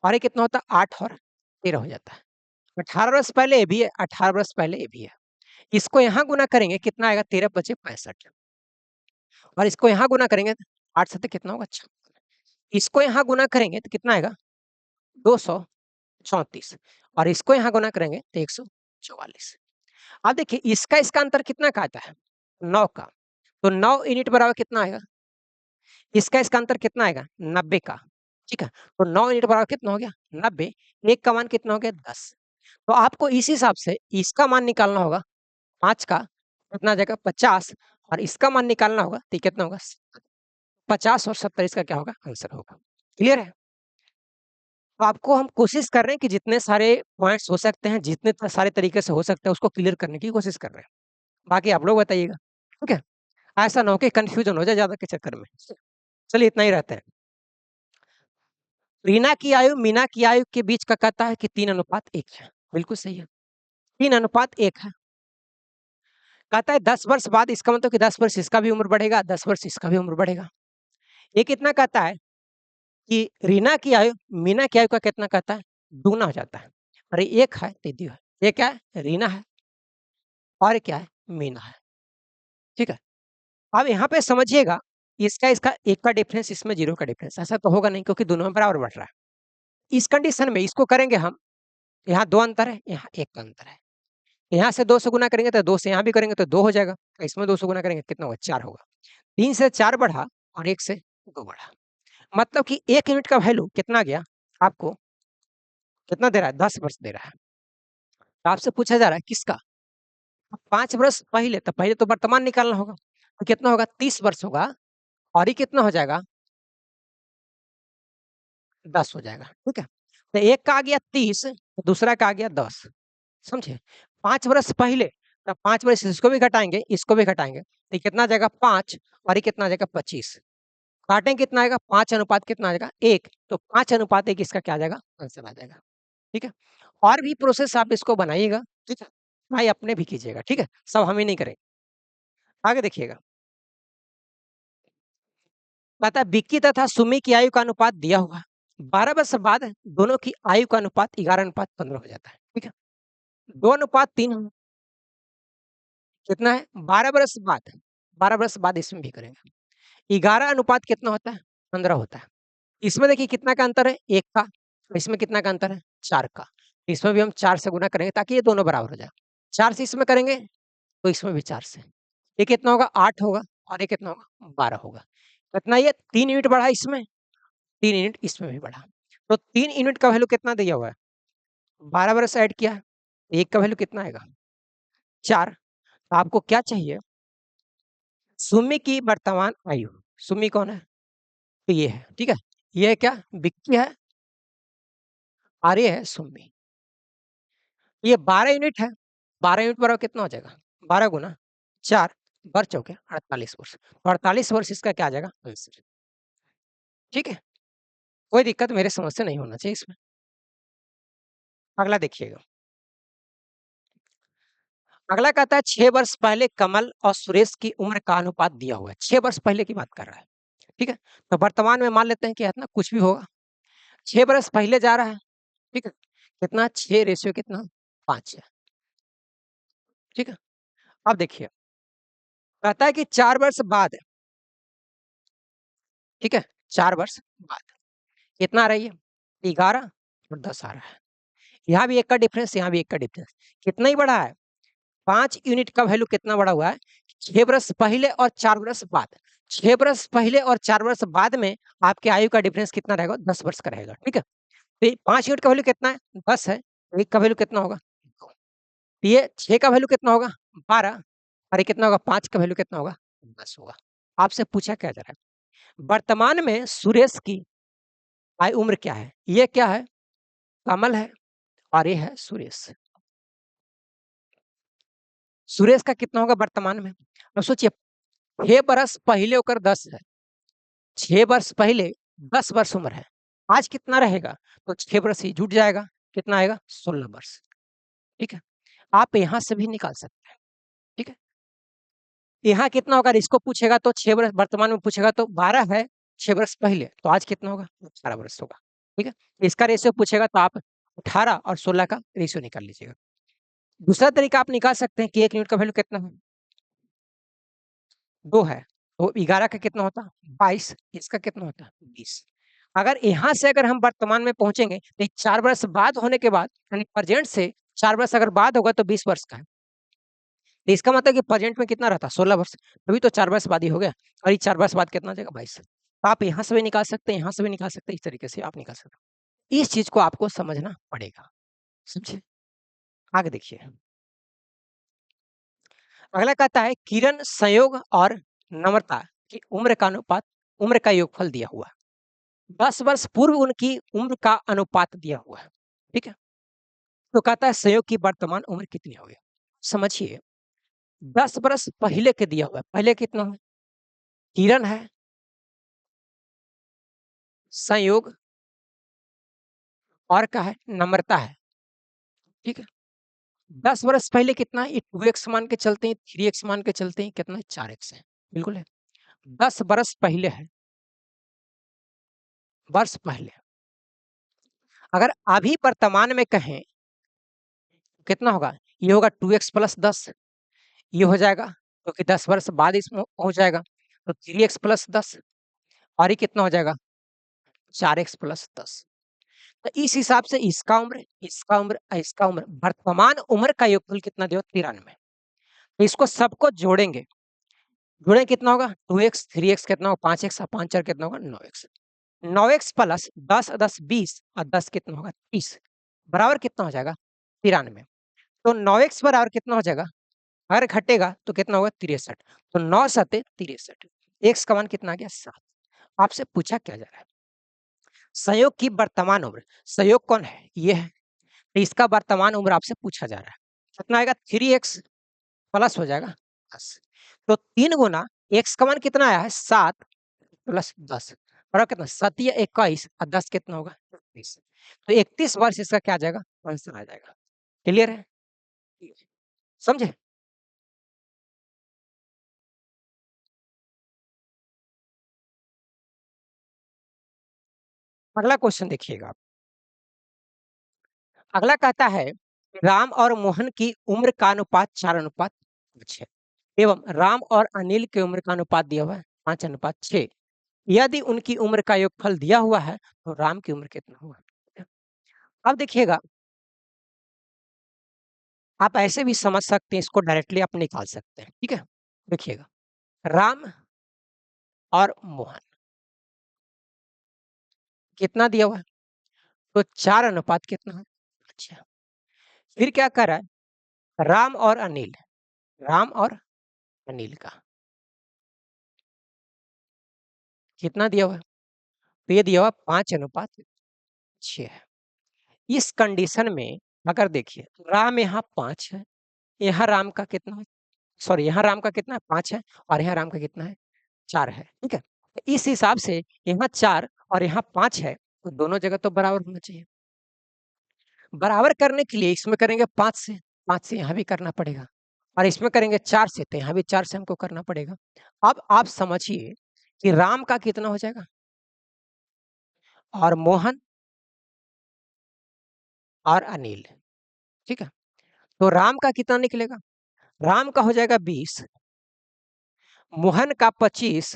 और ये कितना होता है? 8 और 13 हो जाता है। 18 वर्ष पहले ये भी है, 18 वर्ष पहले ये भी है। इसको यहाँ गुना करेंगे कितना आएगा? 13 पचे 65 और इसको यहाँ गुना करेंगे 8 सत्ते कितना होगा? 56। इसको यहाँ गुना करेंगे तो कितना आएगा? 234 और इसको यहाँ गुना करेंगे तो 144। अब देखिए इसका अंतर कितना का आता है? 9 का। तो 9 यूनिट बराबर कितना आएगा? इसका अंतर कितना आएगा? 90 का, ठीक है? तो 9 यूनिट बराबर कितना हो गया? 90। 1 का मान कितना हो गया? 10। तो आपको इस हिसाब से इसका मान निकालना होगा 5 का कितना आ जाएगा? 50 और इसका मान निकालना होगा तो ये कितना होगा? 50 और 70 इसका क्या होगा? आंसर होगा। क्लियर है? तो आपको हम कोशिश कर रहे हैं कि जितने सारे पॉइंट्स हो सकते हैं, जितने सारे तरीके से हो सकता है उसको क्लियर करने की कोशिश कर रहे हैं। बाकी आप लोग बताइएगा, ठीक है? ऐसा ना हो कि कन्फ्यूजन हो जाए ज़्यादा के चक्कर में। चलिए इतना ही रहता है। रीना की आयु मीना की आयु के बीच का कहता है कि 3:1 है। बिल्कुल सही है। 3:1 है। कहता है 10 वर्ष बाद इसका मतलब कि 10 वर्ष इसका भी उम्र बढ़ेगा, 10 वर्ष इसका भी उम्र बढ़ेगा। ये कितना कहता है कि रीना की आयु मीना की आयु का कितना कहता है? दुगुना हो जाता है। और ये 1 है तो ये 2 है। ये क्या है? रीना है और ये क्या है? मीना है। ठीक है? अब यहाँ पे समझिएगा इसका 1 का डिफरेंस इसमें 0 का डिफरेंस ऐसा तो होगा नहीं क्योंकि दोनों में बराबर बढ़ रहा है। इस कंडीशन में इसको करेंगे हम, यहाँ 2 अंतर है, यहाँ 1 का अंतर है। यहाँ से 2 से गुना करेंगे तो 2 से यहाँ भी करेंगे तो 2 हो जाएगा। इसमें 2 से गुना करेंगे कितना होगा? 4 होगा। 3 से 4 बढ़ा और 1 से 2 बढ़ा। मतलब कि 1 यूनिट का वैल्यू कितना गया? आपको कितना दे रहा है? 10 वर्ष दे रहा है। तो आपसे पूछा जा रहा है किसका? 5 वर्ष पहले, तो पहले तो वर्तमान निकालना होगा। तो कितना होगा? 30 वर्ष होगा और ये कितना हो जाएगा? 10 हो जाएगा, ठीक है? तो एक का आ गया 30, दूसरा का आ गया 10, समझे? 5 वर्ष पहले, तो 5 वर्ष इसको भी घटाएँगे, इसको भी घटाएँगे, तो ये कितना आ जाएगा? 5 और ये कितना आ जाएगा? 25। काटेंगे कितना आएगा? 5 अनुपात कितना आ जाएगा? 1, तो 5 अनुपात 1 इसका क्या आ जाएगा? आंसर आ जाएगा, ठीक है? और भी प्रोसेस आप इसको बनाइएगा, ठीक है? ट्राई अपने भी कीजिएगा, ठीक है? सब हम ही नहीं करेंगे। आगे देखिएगा, कहता है विक्की तथा सुमी की आयु का अनुपात दिया हुआ है। 12 वर्ष बाद दोनों की आयु का अनुपात 11:15 हो जाता है, ठीक है? 2:3 कितना है? 12 वर्ष बाद, 12 वर्ष बाद इसमें भी करेंगे। 11 अनुपात कितना होता है? 15 होता है। इसमें देखिए कितना का अंतर है? 1 का। इसमें कितना का अंतर है? 4 का। इसमें भी हम 4 से गुना करेंगे ताकि ये दोनों बराबर हो जाए। 4 से इसमें करेंगे तो इसमें भी 4 से। ये कितना होगा? 8 होगा और ये कितना होगा? 12 होगा। कितना ये 3 यूनिट बढ़ा इसमें, 3 यूनिट इसमें भी बढ़ा। तो 3 यूनिट का वैल्यू कितना दिया हुआ है? 12 वर्ष ऐड किया है। 1 का वैल्यू कितना आएगा? 4। तो आपको क्या चाहिए? सुमी की वर्तमान आयु। सुमी कौन है? तो ये है, ठीक है? ये है क्या? विक्की है और ये है सुमी। ये 12 यूनिट है। 12 यूनिट बराबर कितना हो जाएगा? 12 गुना 4 बर चौके 48 वर्ष। तो 48 वर्ष इसका क्या आ जाएगा? आंसर, ठीक है? कोई दिक्कत मेरे समझ से नहीं होना चाहिए इसमें। अगला देखिएगा। अगला कहता है 6 वर्ष पहले कमल और सुरेश की उम्र का अनुपात दिया हुआ है। 6 वर्ष पहले की बात कर रहा है, ठीक है? तो वर्तमान में मान लेते हैं कि इतना कुछ भी होगा। 6 बरस पहले जा रहा है, ठीक है? कितना? 6 रेशियो कितना? 5 है, ठीक है? अब देखिए, कहता है कि 4 वर्ष बाद, ठीक है? 4 वर्ष बाद कितना आ रही है? 11 और 10 आ रहा है। यहाँ भी 1 का डिफरेंस, यहाँ भी 1 का डिफरेंस। कितना ही बढ़ा है? 5 यूनिट का वैल्यू कितना बढ़ा हुआ है? 6 वर्ष पहले और 4 वर्ष बाद। 6 वर्ष पहले और 4 वर्ष बाद में आपके आयु का डिफरेंस कितना रहेगा? 10 वर्ष का रहेगा, ठीक है? तो ये 5 यूनिट का वैल्यू कितना है? 10 है। 1 का वैल्यू कितना होगा? 2। ये 6 का वैल्यू कितना होगा? 12 और ये कितना होगा? 5 का वैल्यू कितना होगा? 10 होगा। आपसे पूछा क्या जा रहा है? वर्तमान में सुरेश की आयु उम्र क्या है? ये क्या है? कमल है और ये है सुरेश। सुरेश का कितना होगा वर्तमान में? अब सोचिए, 6 बरस पहले होकर 10 है। 6 वर्ष पहले 10 वर्ष उम्र है। आज कितना रहेगा? तो 6 वर्ष ही जुट जाएगा। कितना आएगा? 16 वर्ष, ठीक है? आप यहाँ से भी निकाल सकते हैं, ठीक है? यहाँ कितना होगा? इसको पूछेगा तो 6 वर्ष वर्तमान में पूछेगा तो 12 है 6 वर्ष पहले, तो आज कितना होगा? 18 वर्ष होगा, ठीक है? इसका रेशियो पूछेगा तो आप 18 और 16 का रेशियो निकाल लीजिएगा। दूसरा तरीका आप निकाल सकते हैं कि 1 यूनिट का वैल्यू कितना है? 2 है, तो 11 का कितना होता है? 22, इसका कितना होता है? 20। अगर यहाँ से अगर हम वर्तमान में पहुँचेंगे, तो 4 वर्ष बाद होने के बाद, यानी प्रेजेंट से 4 वर्ष अगर बाद होगा तो 20 वर्ष का है। तो इसका मतलब कि प्रेजेंट में कितना रहता? 16 वर्ष, तभी तो 4 वर्ष बाद ही हो गया और ये 4 वर्ष बाद कितना हो जाएगा? 22। तो आप यहाँ से भी निकाल सकते हैं, यहाँ से भी निकाल सकते हैं, इस तरीके से आप निकाल सकते हैं। इस चीज़ को आपको समझना पड़ेगा, समझे? आगे देखिए, अगला कहता है किरण, संयोग और नम्रता की उम्र का अनुपात, उम्र का योगफल दिया हुआ है। 10 वर्ष पूर्व उनकी उम्र का अनुपात दिया हुआ है, ठीक है? तो कहता है संयोग की वर्तमान उम्र कितनी होगी? समझिए, 10 वर्ष पहले के दिया हुआ है, पहले कितना है? किरण है, संयोग और क्या है? नम्रता है, ठीक है? 10 वर्ष पहले कितना है? ये 2x मान के चलते हैं, 3x मान के चलते हैं, कितना है? 4x है, बिल्कुल है। 10 वर्ष पहले है, वर्ष पहले। अगर अभी वर्तमान में कहें, कितना होगा? ये होगा 2x प्लस 10, ये हो जाएगा, क्योंकि 10 वर्ष बाद इसमें हो जाएगा, तो 3x प्लस 10 और ये कितना हो जाएगा? 4x plus 10। तो इस हिसाब से इसका उम्र, इसका उम्र, इसका उम्र, वर्तमान उम्र का योगफल कितना दिया? 93। तो इसको सबको जोड़ेंगे, जुड़े कितना होगा 2x 3x कितना होगा 5x और 5 4 कितना होगा 9x 9x प्लस 10 10 20 और 10 कितना होगा 30 बराबर कितना हो जाएगा 93। तो 9x बराबर कितना हो जाएगा अगर घटेगा तो कितना होगा 63। तो 9 सते 63 x का मान कितना आ गया 7। आपसे पूछा क्या जा रहा है संयोग की वर्तमान उम्र संयोग कौन है ये है तो इसका वर्तमान उम्र आपसे पूछा जा रहा है कितना आएगा 3x प्लस हो जाएगा 10। तो 3 गुना x का मान कितना आया है 7 प्लस 10 बराबर कितना 7 या 21 और 10 कितना होगा 31। तो 31 वर्ष इसका क्या आ जाएगा आंसर आ जाएगा। क्लियर है समझे। अगला क्वेश्चन देखिएगा आप। अगला कहता है राम और मोहन की उम्र का अनुपात 4:5 है एवं राम और अनिल की उम्र का अनुपात दिया हुआ है 5:6। यदि उनकी उम्र का योगफल दिया हुआ है तो राम की उम्र कितना होगा। अब देखिएगा आप ऐसे भी समझ सकते हैं इसको डायरेक्टली आप निकाल सकते हैं ठीक है। देखिएगा राम और मोहन कितना दिया हुआ है तो 4:5 कितना है। अच्छा फिर क्या कर रहा है राम और अनिल का कितना दिया हुआ है तो ये दिया हुआ 5:6 है। इस कंडीशन में अगर देखिए राम यहाँ 5 है यहाँ राम का कितना है सॉरी यहाँ राम का कितना है 5 है और यहाँ राम का कितना है 4 है ठीक है। तो इस हिसाब से यहाँ 4 और यहाँ 5 है तो दोनों जगह तो बराबर होना चाहिए। बराबर करने के लिए इसमें करेंगे 5 से यहाँ भी करना पड़ेगा और इसमें करेंगे 4 से तो यहाँ भी 4 से हमको करना पड़ेगा। अब आप समझिए कि राम का कितना हो जाएगा और मोहन और अनिल ठीक है। तो राम का कितना निकलेगा राम का हो जाएगा 20 मोहन का 25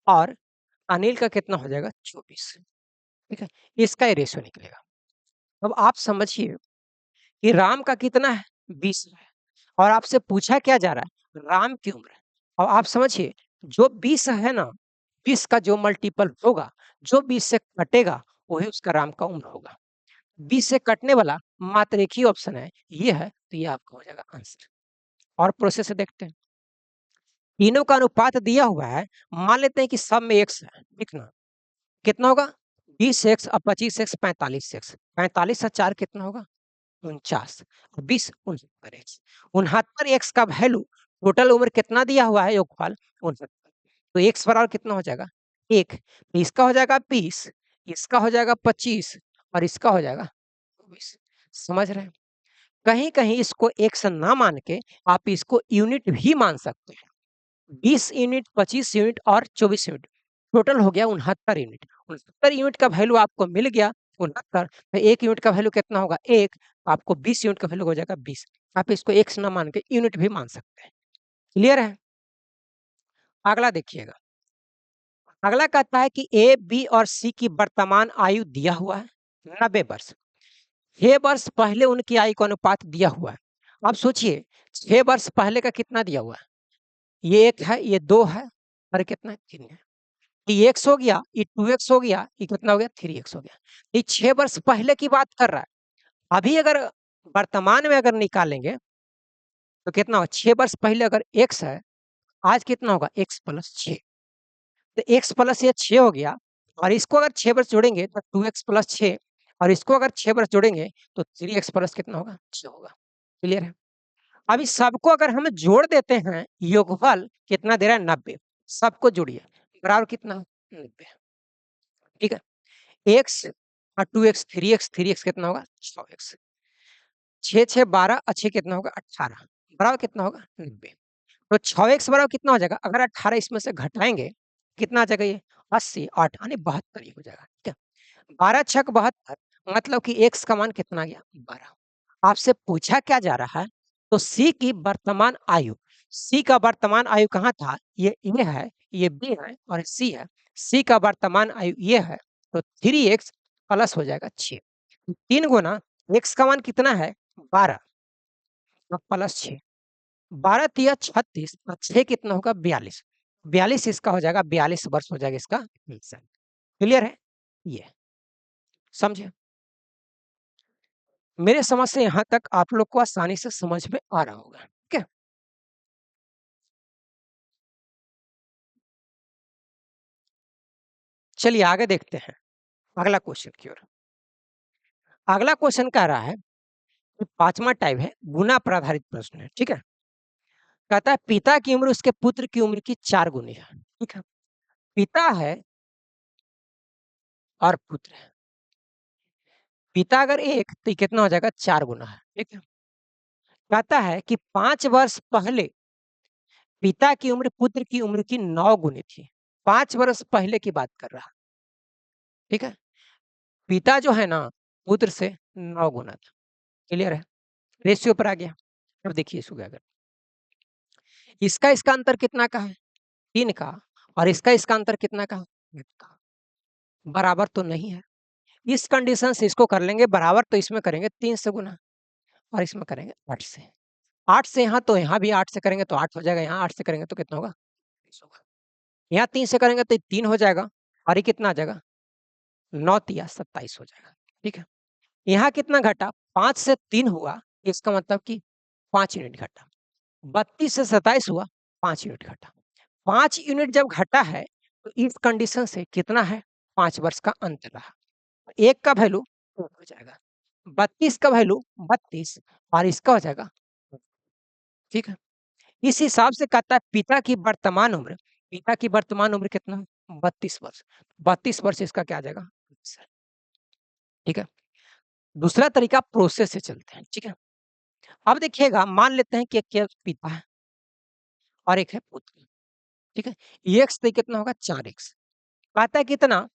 और अनिल का कितना हो जाएगा 24 ठीक है। इसका ये रेशियो निकलेगा। अब आप समझिए कि राम का कितना है 20 है और आपसे पूछा क्या जा रहा है राम की उम्र। और आप समझिए जो 20 है ना 20 का जो मल्टीपल होगा जो 20 से कटेगा वही उसका राम का उम्र होगा। 20 से कटने वाला मात्र एक ही ऑप्शन है ये है तो ये आपका हो जाएगा आंसर। और प्रोसेस से देखते हैं तीनों का अनुपात दिया हुआ है मान लेते हैं कि सब में एक्स है लिखना कितना होगा 20x और 25x 45x 45 और 4 कितना होगा 49 और 20 69x 69x का वैल्यू टोटल उम्र कितना दिया हुआ है योगफल 69। तो x बराबर कितना हो जाएगा 1 तो इसका हो जाएगा 20 इसका हो जाएगा 25 और इसका हो जाएगा 24। समझ रहे हैं कहीं कहीं इसको x ना मान के आप इसको यूनिट भी मान सकते हैं 20 यूनिट 25 यूनिट और 24 यूनिट टोटल हो गया 69 यूनिट 69 यूनिट का वैल्यू आपको मिल गया 69 तो 1 यूनिट का वैल्यू कितना होगा 1 आपको 20 यूनिट का वैल्यू हो जाएगा 20। आप इसको एक्स ना मान के यूनिट भी मान सकते हैं। क्लियर है। अगला देखिएगा अगला कहता है कि ए बी और सी की वर्तमान आयु दिया हुआ है 90 वर्ष 6 वर्ष पहले उनकी आयु का अनुपात दिया हुआ है। अब सोचिए 6 वर्ष पहले का कितना दिया हुआ है ये 1 है ये 2 है और कितना है 3 है। ये एक्स हो गया ये 2x हो गया ये कितना हो गया 3x हो गया। ये 6 वर्ष पहले की बात कर रहा है। अभी अगर वर्तमान में अगर निकालेंगे तो कितना हो 6 वर्ष पहले अगर x है आज कितना होगा x प्लस 6 तो x प्लस ये 6 हो गया और इसको अगर 6 वर्ष जोड़ेंगे तो 2x प्लस 6 और इसको अगर 6 वर्ष जोड़ेंगे तो 3x प्लस कितना होगा 6 होगा। क्लियर है। अभी सबको अगर हम जोड़ देते हैं योगफल कितना दे रहा है 90 सबको जोड़िए बराबर कितना 90 ठीक है। एक्स और 2x 3x कितना होगा 6x 6 6 12 अच्छे कितना होगा 18 बराबर कितना होगा 90। तो 6x बराबर कितना हो जाएगा अगर 18 इसमें से घटाएंगे कितना आ जाएगा ये 80 8 यानी 72 ही हो जाएगा ठीक है। 12 छक 72 मतलब कि x का मान कितना आ गया 12। आपसे पूछा क्या जा रहा है तो C की वर्तमान आयु C का वर्तमान आयु कहाँ था ये है ये B है और C है C का वर्तमान आयु ये है तो 3x प्लस हो जाएगा 6 3 गुना x का मान कितना है 12 प्लस 6 12 तिया 36 और 6 कितना होगा 42। 42 इसका हो जाएगा, 42 वर्ष हो जाएगा इसका आंसर। क्लियर है? ये समझे? मेरे समझ से यहाँ तक आप लोग को आसानी से समझ में आ रहा होगा। ठीक है? चलिए आगे देखते हैं अगला क्वेश्चन की ओर। अगला क्वेश्चन कह रहा है कि 5वां टाइप है गुना पर आधारित प्रश्न है। ठीक है? कहता है पिता की उम्र उसके पुत्र की उम्र की 4 गुनी है। ठीक है? पिता है और पुत्र है। पिता अगर 1 तो ये कितना हो जाएगा 4 गुना है। ठीक है? कहता है कि 5 वर्ष पहले पिता की उम्र पुत्र की उम्र की 9 गुनी थी। 5 वर्ष पहले की बात कर रहा है। ठीक है? पिता जो है ना पुत्र से 9 गुना था। क्लियर है? रेशियो पर आ गया। अब देखिए इसको क्या करें। इसका अंतर कितना का है? 3 का। और इसका अंतर कितना का है? 1 का। बराबर तो नहीं है। इस कंडीशन से इसको कर लेंगे बराबर, तो इसमें करेंगे 3 से गुना और इसमें करेंगे 8 से। 8 से यहाँ तो यहाँ भी 8 से करेंगे तो 8 हो जाएगा, यहाँ 8 से करेंगे तो कितना होगा? 20 होगा। यहाँ 3 से करेंगे तो 3 हो जाएगा और ये कितना आ जाएगा? 9 तिया 27 हो जाएगा। ठीक है? यहाँ कितना घटा? 5 से 3 हुआ, इसका मतलब कि 5 यूनिट घटा। 32 से 27 हुआ, 5 यूनिट घटा। 5 यूनिट जब घटा है तो इस कंडीशन से कितना है? 5 वर्ष का अंतर रहा। 1 का वैल्यू 2 हो जाएगा, 32 का वैल्यू 32 और इसका हो जाएगा। ठीक है? इस हिसाब से कहता है पिता की वर्तमान उम्र कितना है? 32 वर्ष। 32 वर्ष इसका क्या आ जाएगा? ठीक है? दूसरा तरीका प्रोसेस से चलते हैं। ठीक है? अब देखिएगा मान लेते हैं कि एक के पिता है और एक है पुत्र। ठीक है? एक्स तो कितना होगा 4x। कहता है कितना?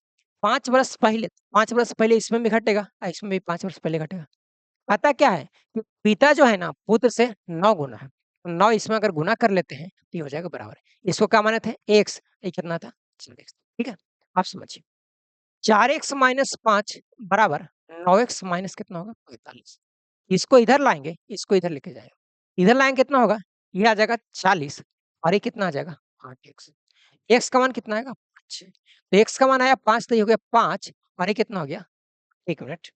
5 वर्ष पहले, 5 वर्ष पहले इसमें भी घटेगा और इसमें भी 5 वर्ष पहले घटेगा। कहता क्या है कि पिता जो है ना पुत्र से 9 गुना है। 9 इसमें अगर गुना कर लेते हैं तो ये हो जाएगा बराबर। इसको क्या माने थे? x, ये कितना था? 4x। ठीक है? आप समझिए 4x माइनस 5 बराबर 9x माइनस कितना होगा? 45। इसको इधर लाएँगे, इसको इधर लेके जाएँगे। इधर लाएँगे कितना होगा? ये आ जाएगा 40 और ये कितना आ जाएगा? 8x। x का मान कितना आएगा? 5। तो x का मान आया 5 तो ये हो गया 5 और ये कितना हो गया? 1 मिनट।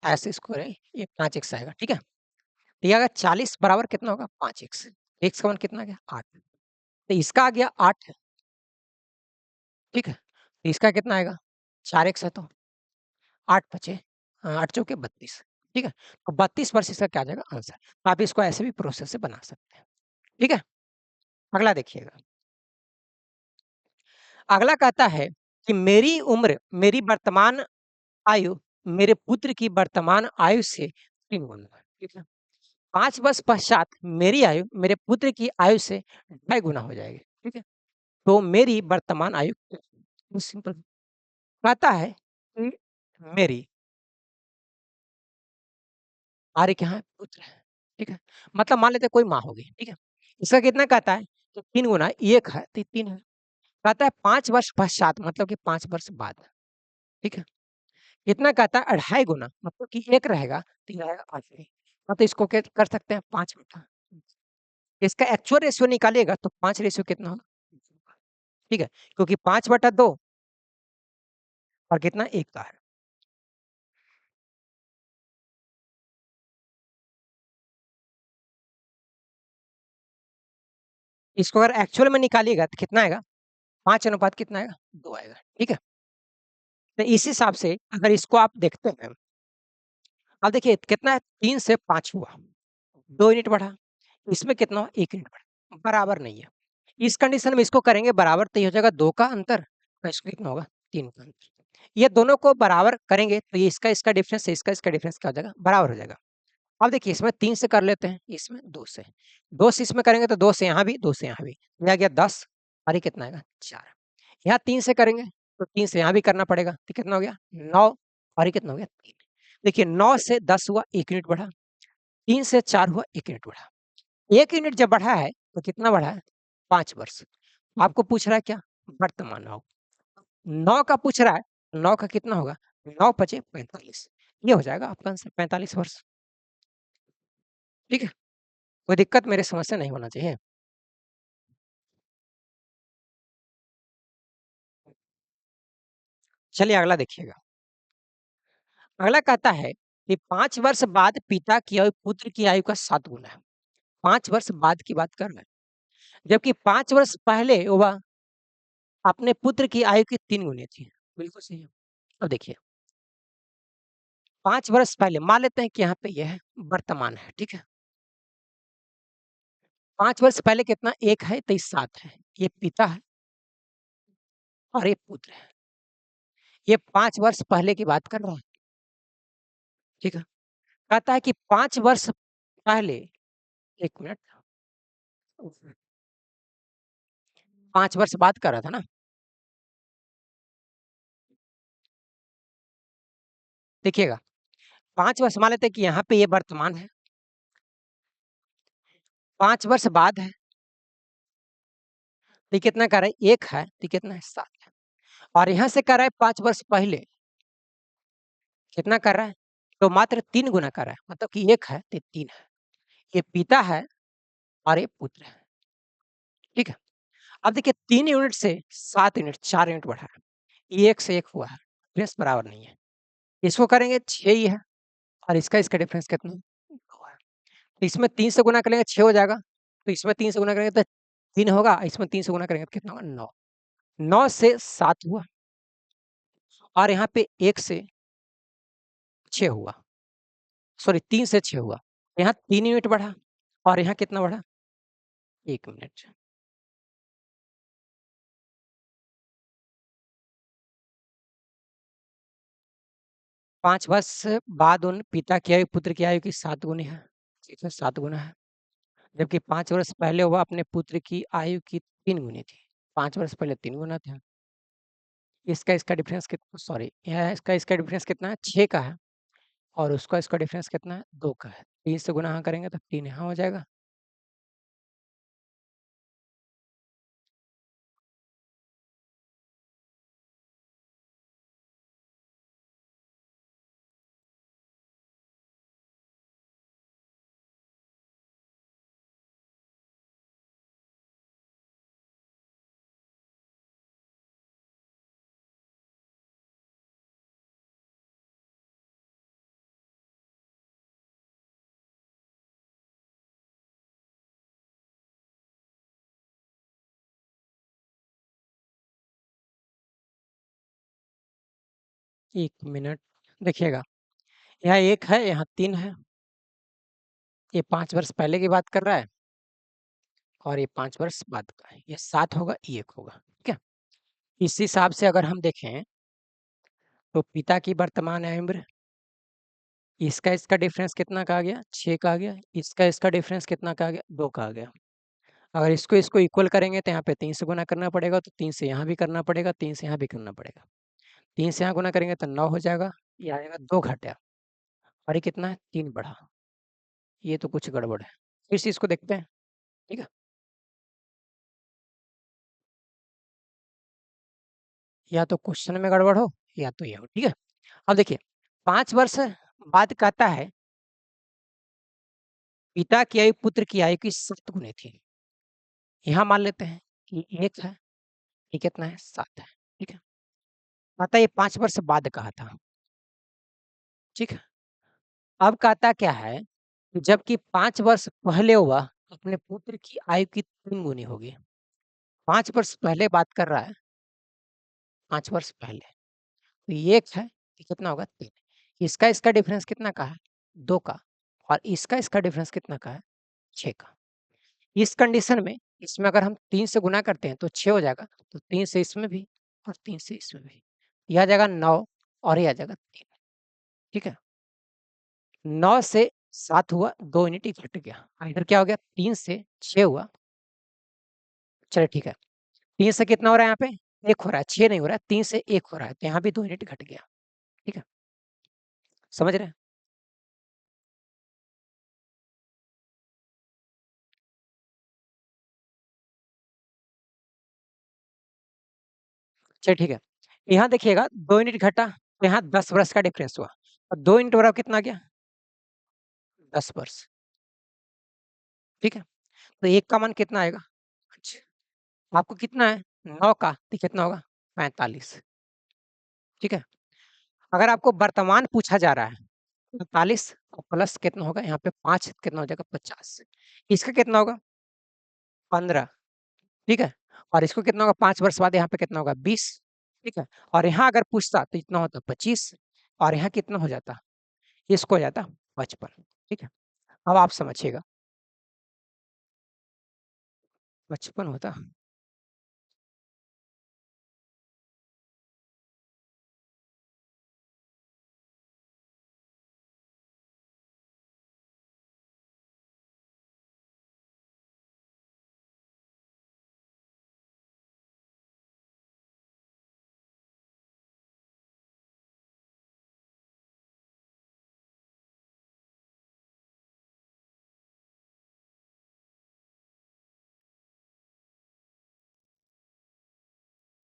ऐसे इसको करें, ये 5x आएगा। ठीक है? तो ये अगर 40 बराबर कितना होगा? 5x। x का मान कितना आ गया? 8। तो इसका आ गया 8। ठीक है? तो इसका कितना आएगा? 4x है तो 8 बचे 8 चौके 32। ठीक है? तो 32 वर्ष इसका क्या आ जाएगा? आंसर। तो आप इसको ऐसे भी प्रोसेस से बना सकते हैं। ठीक है? अगला देखिएगा। अगला कहता है कि मेरी वर्तमान आयु मेरे पुत्र की वर्तमान आयु से 3 गुना है। ठीक है? 5 वर्ष पश्चात मेरी आयु मेरे पुत्र की आयु से 2.5 गुना हो जाएगी। ठीक है? तो मेरी वर्तमान आयु क्या है? वो सिंपल कहता है कि मेरी आर्य क्या है? पुत्र है। ठीक है? मतलब मान लेते हैं कोई माँ होगी। ठीक है? इसका कितना कहता है? तो 3 गुना 1 है तो 3 है। कहता है 5 वर्ष पश्चात मतलब कि 5 वर्ष बाद। ठीक है? कितना कहता है? 2.5 गुना मतलब कि 1 रहेगा तो ये रहेगा 8। हाँ, तो इसको क्या कर सकते हैं 5 बटा। इसका एक्चुअल रेशियो निकालिएगा तो 5 रेशियो कितना होगा? ठीक है? क्योंकि 5/2 और कितना 1 का है। इसको अगर एक्चुअल में निकालिएगा तो कितना आएगा? 5 अनुपात कितना आएगा? 2 आएगा। ठीक है? तो इस हिसाब से अगर इसको आप देखते हैं, अब देखिए कितना है 3 से 5 हुआ, 2 यूनिट बढ़ा, इसमें कितना हुआ 1 यूनिट बढ़ा, बराबर नहीं है। इस कंडीशन में इसको करेंगे बराबर तो ये हो जाएगा 2 का अंतर और इसको कितना होगा 3 का अंतर। ये दोनों को बराबर करेंगे तो ये इसका डिफरेंस है, इसका डिफरेंस क्या हो जाएगा? बराबर हो जाएगा। अब देखिए इसमें 3 से कर लेते हैं, इसमें 2 से। 2 से इसमें करेंगे तो 2 से यहाँ भी, 2 से यहाँ भी। ये आ गया 10 और ये कितना आएगा? 4। यहाँ 3 से करेंगे तो 3 से यहाँ भी करना पड़ेगा, तो कितना हो गया? 9 और ये कितना हो गया? 3। देखिए 9 से 10 हुआ 1 यूनिट बढ़ा, 3 से 4 हुआ 1 यूनिट बढ़ा। 1 यूनिट जब बढ़ा है तो कितना बढ़ा है? 5 वर्ष। आपको पूछ रहा है क्या? वर्तमान आयु। 9 का पूछ रहा है, 9 का कितना होगा? 9 पचे 45। ये हो जाएगा आपका आंसर 45 वर्ष। ठीक है? कोई दिक्कत मेरे समझ से नहीं होना चाहिए। चलिए अगला देखिएगा। अगला कहता है कि 5 वर्ष बाद पिता की आयु पुत्र की आयु का 7 गुना है। 5 वर्ष बाद की बात कर रहा है। जबकि 5 वर्ष पहले वह अपने पुत्र की आयु की 3 गुनी थी। बिल्कुल सही है। अब देखिए 5 वर्ष पहले मान लेते हैं कि यहाँ पे यह है वर्तमान है, ठीक है? 5 वर्ष पहले कितना 1 है तो ये 7 है। ये पिता है और ये पुत्र है। ये 5 वर्ष पहले की बात कर रहा है, ठीक है? कहता है कि 5 वर्ष पहले 1 मिनट 5 वर्ष बाद कर रहा था ना? देखिएगा 5 वर्ष मान लेते हैं कि यहाँ पे ये वर्तमान है, 5 वर्ष बाद है, तो ये कितना कर रहा है 1 है, तो ये कितना है 7 है और यहाँ से कर रहा है 5 वर्ष पहले, कितना कर रहा है? तो मात्र 3 गुना कर रहा है, मतलब कि 1 है तो 3 है। ये पिता है और ये पुत्र है, ठीक है? अब देखिए 3 यूनिट से 7 यूनिट 4 यूनिट बढ़ा है, ये 1 से 1 हुआ है, डिफरेंस बराबर नहीं है। इसको करेंगे 6 ही है और इसका डिफरेंस कितना है? 2 है। तो इसमें 3 से गुना करेंगे 6 हो जाएगा, तो इसमें 3 से गुना करेंगे तो 3 होगा, इसमें 3 से गुना करेंगे तो कितना होगा 9। 9 से 7 हुआ और यहाँ पे 1 से 6 हुआ, सॉरी 3 से 6 हुआ। यहाँ 3 यूनिट बढ़ा और यहाँ कितना बढ़ा? 1 मिनट। 5 वर्ष बाद उन पिता की आयु पुत्र की आयु की 7 गुनी है, ठीक है 7 गुना है। जबकि 5 वर्ष पहले वह अपने पुत्र की आयु की 3 गुनी थी। 5 वर्ष पहले 3 गुना था। इसका डिफरेंस कितना सॉरी यह इसका डिफरेंस कितना है 6 का है और उसका इसका डिफरेंस कितना है 2 का है। 3 से गुणा यहाँ करेंगे तो 3 यहाँ हो जाएगा। 1 मिनट देखिएगा, यहाँ 1 है, यहाँ 3 है। ये 5 वर्ष पहले की बात कर रहा है और ये 5 वर्ष बाद का है। ये 7 होगा, ये 1 होगा, ठीक है? इस हिसाब से अगर हम देखें तो पिता की वर्तमान आयु इसका डिफरेंस कितना का आ गया 6 का आ गया, इसका डिफरेंस कितना का आ गया 2 का आ गया। अगर इसको इक्वल करेंगे तो यहाँ पे 3 से गुना करना पड़ेगा, तो 3 से यहाँ भी करना पड़ेगा, 3 से यहाँ भी करना पड़ेगा। 3 से यहाँ गुना करेंगे तो 9 हो जाएगा, ये आएगा 2 घटा और ये कितना है 3 बढ़ा। ये तो कुछ गड़बड़ है। फिर से इसको देखते हैं, ठीक है? या तो क्वेश्चन में गड़बड़ हो या तो ये हो, ठीक है? अब देखिए 5 वर्ष बाद कहता है पिता की आयु पुत्र की आयु की 7 गुनी थी। यहाँ मान लेते हैं कि 1 है, ये कितना है 7 है, ठीक है? कहता है ये 5 वर्ष बाद कहा था, ठीक है? अब कहता क्या है, जबकि 5 वर्ष पहले वह अपने पुत्र की आयु की 3 गुनी होगी। 5 वर्ष पहले बात कर रहा है, 5 वर्ष पहले। तो ये 1 है, ये कितना होगा 3। इसका डिफरेंस कितना का है? 2 का और इसका डिफरेंस कितना का है? 6 का। इस कंडीशन में इसमें अगर हम 3 से गुना करते हैं तो 6 हो जाएगा, तो 3 से इसमें भी और 3 से इसमें भी। ये आ जाएगा 9 और ये आ जाएगा 3, ठीक है? 9 से 7 हुआ, 2 यूनिट ही घट गया। इधर क्या हो गया 3 से 6 हुआ, चलिए ठीक है। 3 से कितना हो रहा है यहाँ पे? 1 हो रहा है, 6 नहीं हो रहा है, 3 से 1 हो रहा है, तो यहाँ भी 2 यूनिट घट गया, ठीक है? समझ रहे हैं? चलिए ठीक है। यहाँ देखिएगा 2 यूनिट घटा, तो यहाँ 10 वर्ष का डिफरेंस हुआ। और 2 इंटू बराबर कितना आ गया? 10 वर्ष। ठीक है? तो 1 का मान कितना आएगा? अच्छा, आपको कितना है? 9 का, तो कितना होगा? 45। ठीक है? अगर आपको वर्तमान पूछा जा रहा है, 45 और प्लस कितना होगा यहाँ पे 5 कितना हो जाएगा? 50। इसका कितना होगा? 15। ठीक है? और इसको कितना होगा 5 वर्ष बाद यहाँ पे कितना होगा? 20। ठीक है? और यहाँ अगर पूछता तो इतना होता 25 और यहाँ कितना हो जाता? इसको हो जाता 55। ठीक है? अब आप समझिएगा। 55 होता।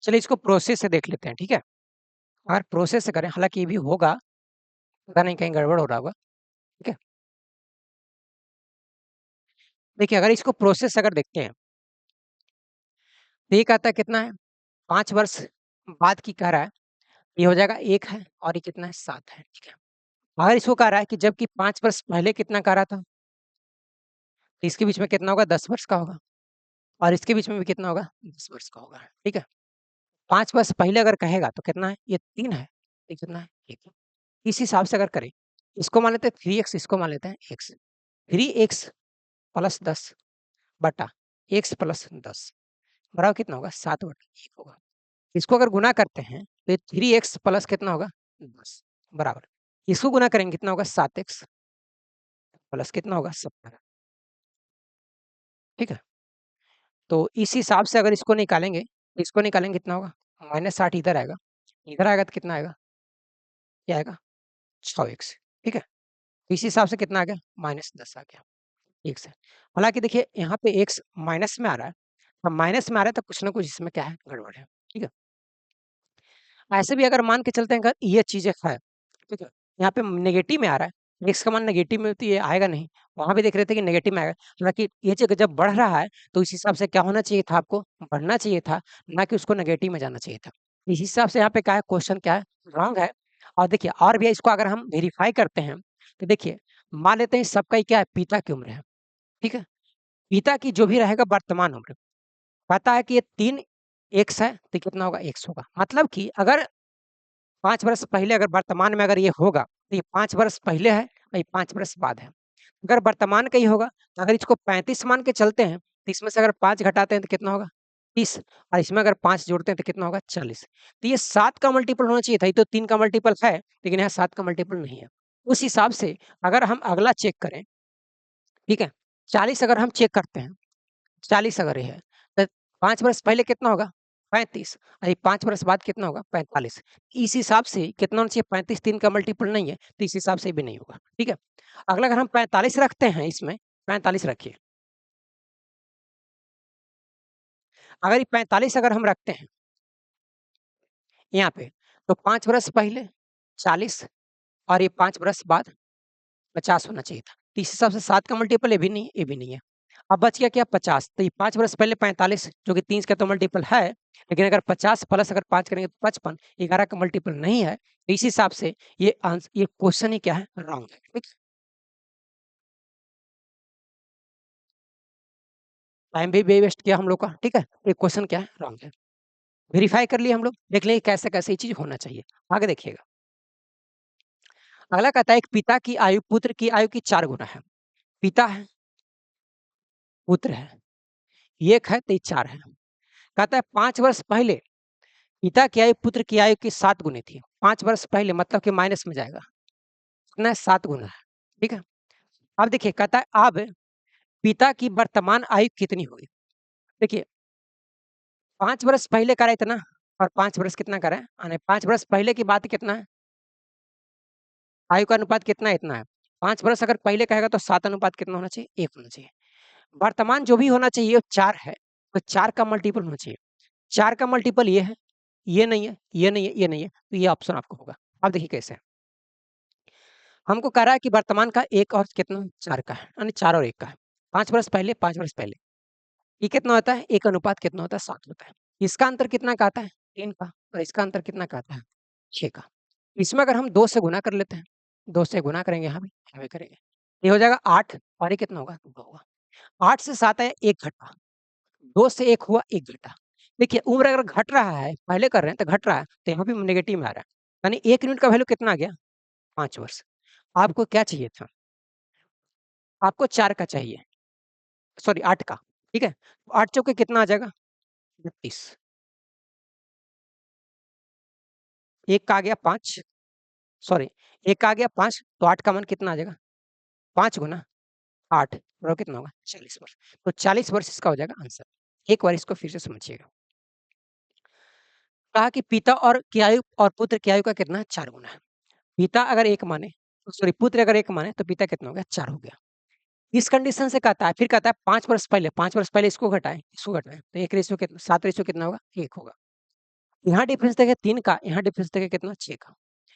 चलिए इसको प्रोसेस से देख लेते हैं, ठीक है? अगर प्रोसेस से करें, हालाँकि ये भी होगा, पता नहीं कहीं गड़बड़ हो रहा होगा, ठीक है? देखिए अगर इसको प्रोसेस से अगर देखते हैं, तो ये कहता है कितना है? 5 वर्ष बाद की कह रहा है, ये हो जाएगा 1 है और ये कितना है? 7 है, ठीक है? अगर इसको कह रहा है कि जबकि 5 वर्ष पहले कितना कह रहा था, तो इसके बीच में कितना होगा? 10 वर्ष का होगा और इसके बीच में भी कितना होगा? 10 वर्ष का होगा, ठीक है? 5 वर्ष पहले अगर कहेगा तो कितना है? ये 3 है, ये कितना है? 1 है। इस हिसाब से अगर करें, इसको मान लेते हैं 3x, इसको मान लेते हैं x। 3x प्लस 10 बटा x प्लस 10 बराबर कितना होगा? 7/1 होगा। इसको अगर गुना करते हैं, तो ये 3x प्लस कितना होगा? 10 बराबर। इसको गुना करेंगे कितना होगा? 7x प्लस कितना होगा? 17। ठीक है? तो इस हिसाब से अगर इसको निकालेंगे कितना होगा? -60 इधर आएगा तो कितना आएगा? क्या आएगा? 6x। ठीक है? इस हिसाब से कितना आ गया? -10 आ गया, x है। हालाँकि देखिए यहाँ पे x माइनस में आ रहा है, अब माइनस में आ रहा है तो कुछ ना कुछ इसमें क्या है? गड़बड़ है। ठीक है? ऐसे भी अगर मान के चलते हैं अगर ये चीज़ें है, ठीक है? यहाँ पे नेगेटिव में आ रहा है, x का मान नेगेटिव में तो ये आएगा नहीं, वहाँ भी देख रहे थे कि नेगेटिव में आएगा। हालाँकि ये जगह जब बढ़ रहा है, तो इस हिसाब से क्या होना चाहिए था आपको? बढ़ना चाहिए था, ना कि उसको नेगेटिव में जाना चाहिए था। इस हिसाब से यहाँ पे क्या है? क्वेश्चन क्या है? रॉन्ग है। और देखिए और भी इसको अगर हम वेरीफाई करते हैं, तो देखिए मान लेते हैं सबका ही क्या है? पिता की उम्र है, ठीक है? पिता की जो भी रहेगा वर्तमान उम्र, पता है कि ये 3 एक्स है, तो कितना होगा? एक्स होगा। मतलब कि अगर 5 वर्ष पहले अगर वर्तमान में अगर ये होगा, तो ये 5 वर्ष पहले है और ये 5 वर्ष बाद है। अगर वर्तमान का ही होगा, तो अगर इसको 35 मान के चलते हैं, तो इसमें से अगर 5 घटाते हैं तो कितना होगा? 30 और इसमें अगर 5 जोड़ते हैं तो कितना होगा? 40। तो ये 7 का मल्टीपल होना चाहिए था, ये तो 3 का मल्टीपल है, लेकिन यहाँ 7 का मल्टीपल नहीं है। उस हिसाब से अगर हम अगला चेक करें, ठीक है? 40 अगर हम चेक करते हैं, 40 अगर ये है, तो 5 वर्ष पहले कितना होगा? 35 और ये 5 वर्ष बाद कितना होगा? 45। इस हिसाब से कितना होना चाहिए? 35 3 का मल्टीपल नहीं है, तो इस हिसाब से भी नहीं होगा, ठीक है? अगला अगर हम 45 रखते हैं इसमें, 45 रखिए। अगर ये 45 अगर हम रखते हैं यहाँ पे, तो 5 वर्ष पहले 40 और ये 5 वर्ष बाद 50 होना चाहिए था। तो इस हिसाब से 7 का मल्टीपल ये भी नहीं, ये भी नहीं है। अब बच गया क्या? 50। तो ये 5 वर्ष पहले 45 जो कि 30 का तो मल्टीपल है, लेकिन अगर 50 प्लस अगर 5 करेंगे तो 55, 11 का मल्टीपल नहीं है। तो इस हिसाब से ये क्वेश्चन ही क्या है? रॉन्ग है। ठीक? टाइम भी वेस्ट किया हम लोग का, ठीक है? ये क्वेश्चन क्या है? रॉन्ग है। वेरीफाई कर लिए हम लोग, देख लेंगे कैसे-कैसे ये चीज़ होना चाहिए। आगे देखिएगा। अगला कहता है एक पिता की आयु पुत्र की आयु की 4 गुना है। पिता है, पुत्र है, 1 है तो ये 4 है। कहता है 5 वर्ष पहले पिता की आयु पुत्र की आयु की 7 गुनी थी। 5 वर्ष पहले मतलब कि माइनस में जाएगा। कितना है? 7 गुना है। ठीक है? अब देखिए कहता है अब पिता की वर्तमान आयु कितनी होगी? देखिए 5 वर्ष पहले करा इतना और 5 वर्ष कितना करा है? 5 वर्ष पहले की बात कितना है? आयु का अनुपात कितना है? इतना है। 5 वर्ष अगर पहले कहेगा तो 7 अनुपात कितना होना चाहिए? 1 होना चाहिए। वर्तमान जो भी होना चाहिए वो 4 है, तो 4 का मल्टीपल होना चाहिए। 4 का मल्टीपल ये नहीं है, ये नहीं है, ये नहीं है, ये नहीं है, तो ये ऑप्शन आपका होगा। अब देखिए कैसे है? हमको कह रहा है कि वर्तमान का 1 और कितना 4 का है, यानी 4 और 1 का है। 5 वर्ष पहले, 5 वर्ष पहले। ये कितना होता है? 1 अनुपात कितना होता है? 7 होता है। इसका अंतर कितना का आता है? 3 का, और इसका अंतर कितना का आता है? 6 का। इसमें अगर हम 2 से गुणा कर लेते हैं, 2 से गुणा करेंगे यहाँ भी करेंगे। ये हो जाएगा 8 और ये कितना होगा? 2 होगा। 8 से 7 आया 1 घटा, 2 से 1 हुआ 1 घटा। देखिए उम्र अगर घट रहा है, पहले कर रहे हैं तो घट रहा है, तो यहाँ भी नेगेटिव में आ रहा है। यानी 1 यूनिट का वैल्यू कितना आ गया? 5 वर्ष। आपको क्या चाहिए था? आपको 4 का चाहिए, सॉरी 8 का, ठीक है? 8 चौके कितना आ जाएगा? 32। 1 का आ गया 5, सॉरी 1 का आ गया 5, तो 8 का मान कितना आ जाएगा? 5 गुना 8 और कितना होगा? 40 वर्ष। तो 40 वर्ष इसका हो जाएगा आंसर। एक बार इसको फिर से समझिएगा। कहा कि पिता और की आयु और पुत्र की आयु का कितना है? 4 गुना है। पिता अगर 1 माने, सॉरी पुत्र अगर 1 माने तो पिता कितना हो गया? 4 हो गया। इस कंडीशन से कहता है, फिर कहता है 5 वर्ष पहले इसको घटाएँ, तो 1 रेशियो कितना 7 रेशियो कितना होगा? 1 होगा। यहाँ डिफरेंस देखें 3 का, यहाँ डिफरेंस देखें कितना? 6 का।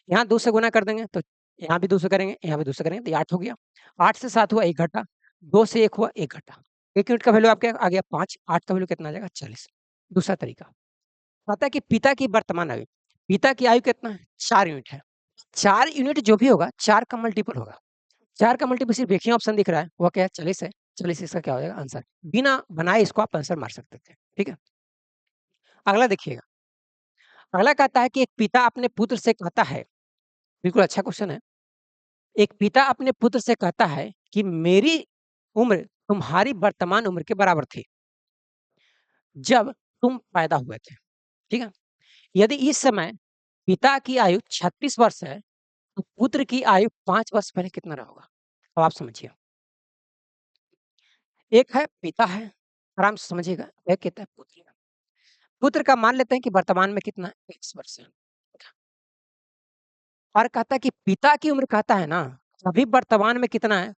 यहाँ 2 से गुणा कर देंगे तो यहाँ भी 2 से करेंगे, यहाँ भी 2 से करेंगे तो ये 8 हो गया। 8 से 7 हुआ 1 घटा, 2 से 1 हुआ 1 घटा। 1 यूनिट का वैल्यू आपके आ गया 5, 8 का वैल्यू कितना आ जाएगा? 40। दूसरा तरीका, कहता है कि पिता की वर्तमान आयु, पिता की आयु कितना है? 4 यूनिट है। 4 यूनिट जो भी होगा 4 का मल्टीपल होगा। 4 का मल्टीपल सिर्फ एक ही ऑप्शन दिख रहा है, वो क्या है? 40 है। 40 इसका क्या हो जाएगा? आंसर। बिना बनाए इसको आप आंसर मार सकते थे, ठीक है? अगला देखिएगा, अगला कहता है कि एक पिता अपने पुत्र से कहता है, बिल्कुल अच्छा क्वेश्चन है। एक पिता अपने पुत्र से कहता है कि मेरी उम्र तुम्हारी वर्तमान उम्र के बराबर थी, जब तुम पैदा हुए थे, ठीक है? यदि इस समय पिता की आयु 36 वर्ष है, तो पुत्र की आयु 5 वर्ष पहले कितना रहा होगा? अब आप समझिए। एक है पिता है, आराम से समझिएगा, एक कहता है पुत्र है। पुत्र का मान लेते हैं कि वर्तमान में कितना है? 21 वर्ष है। और कहता है कि पिता की उम्र कहता है ना, अभी वर्तमान में कितना है?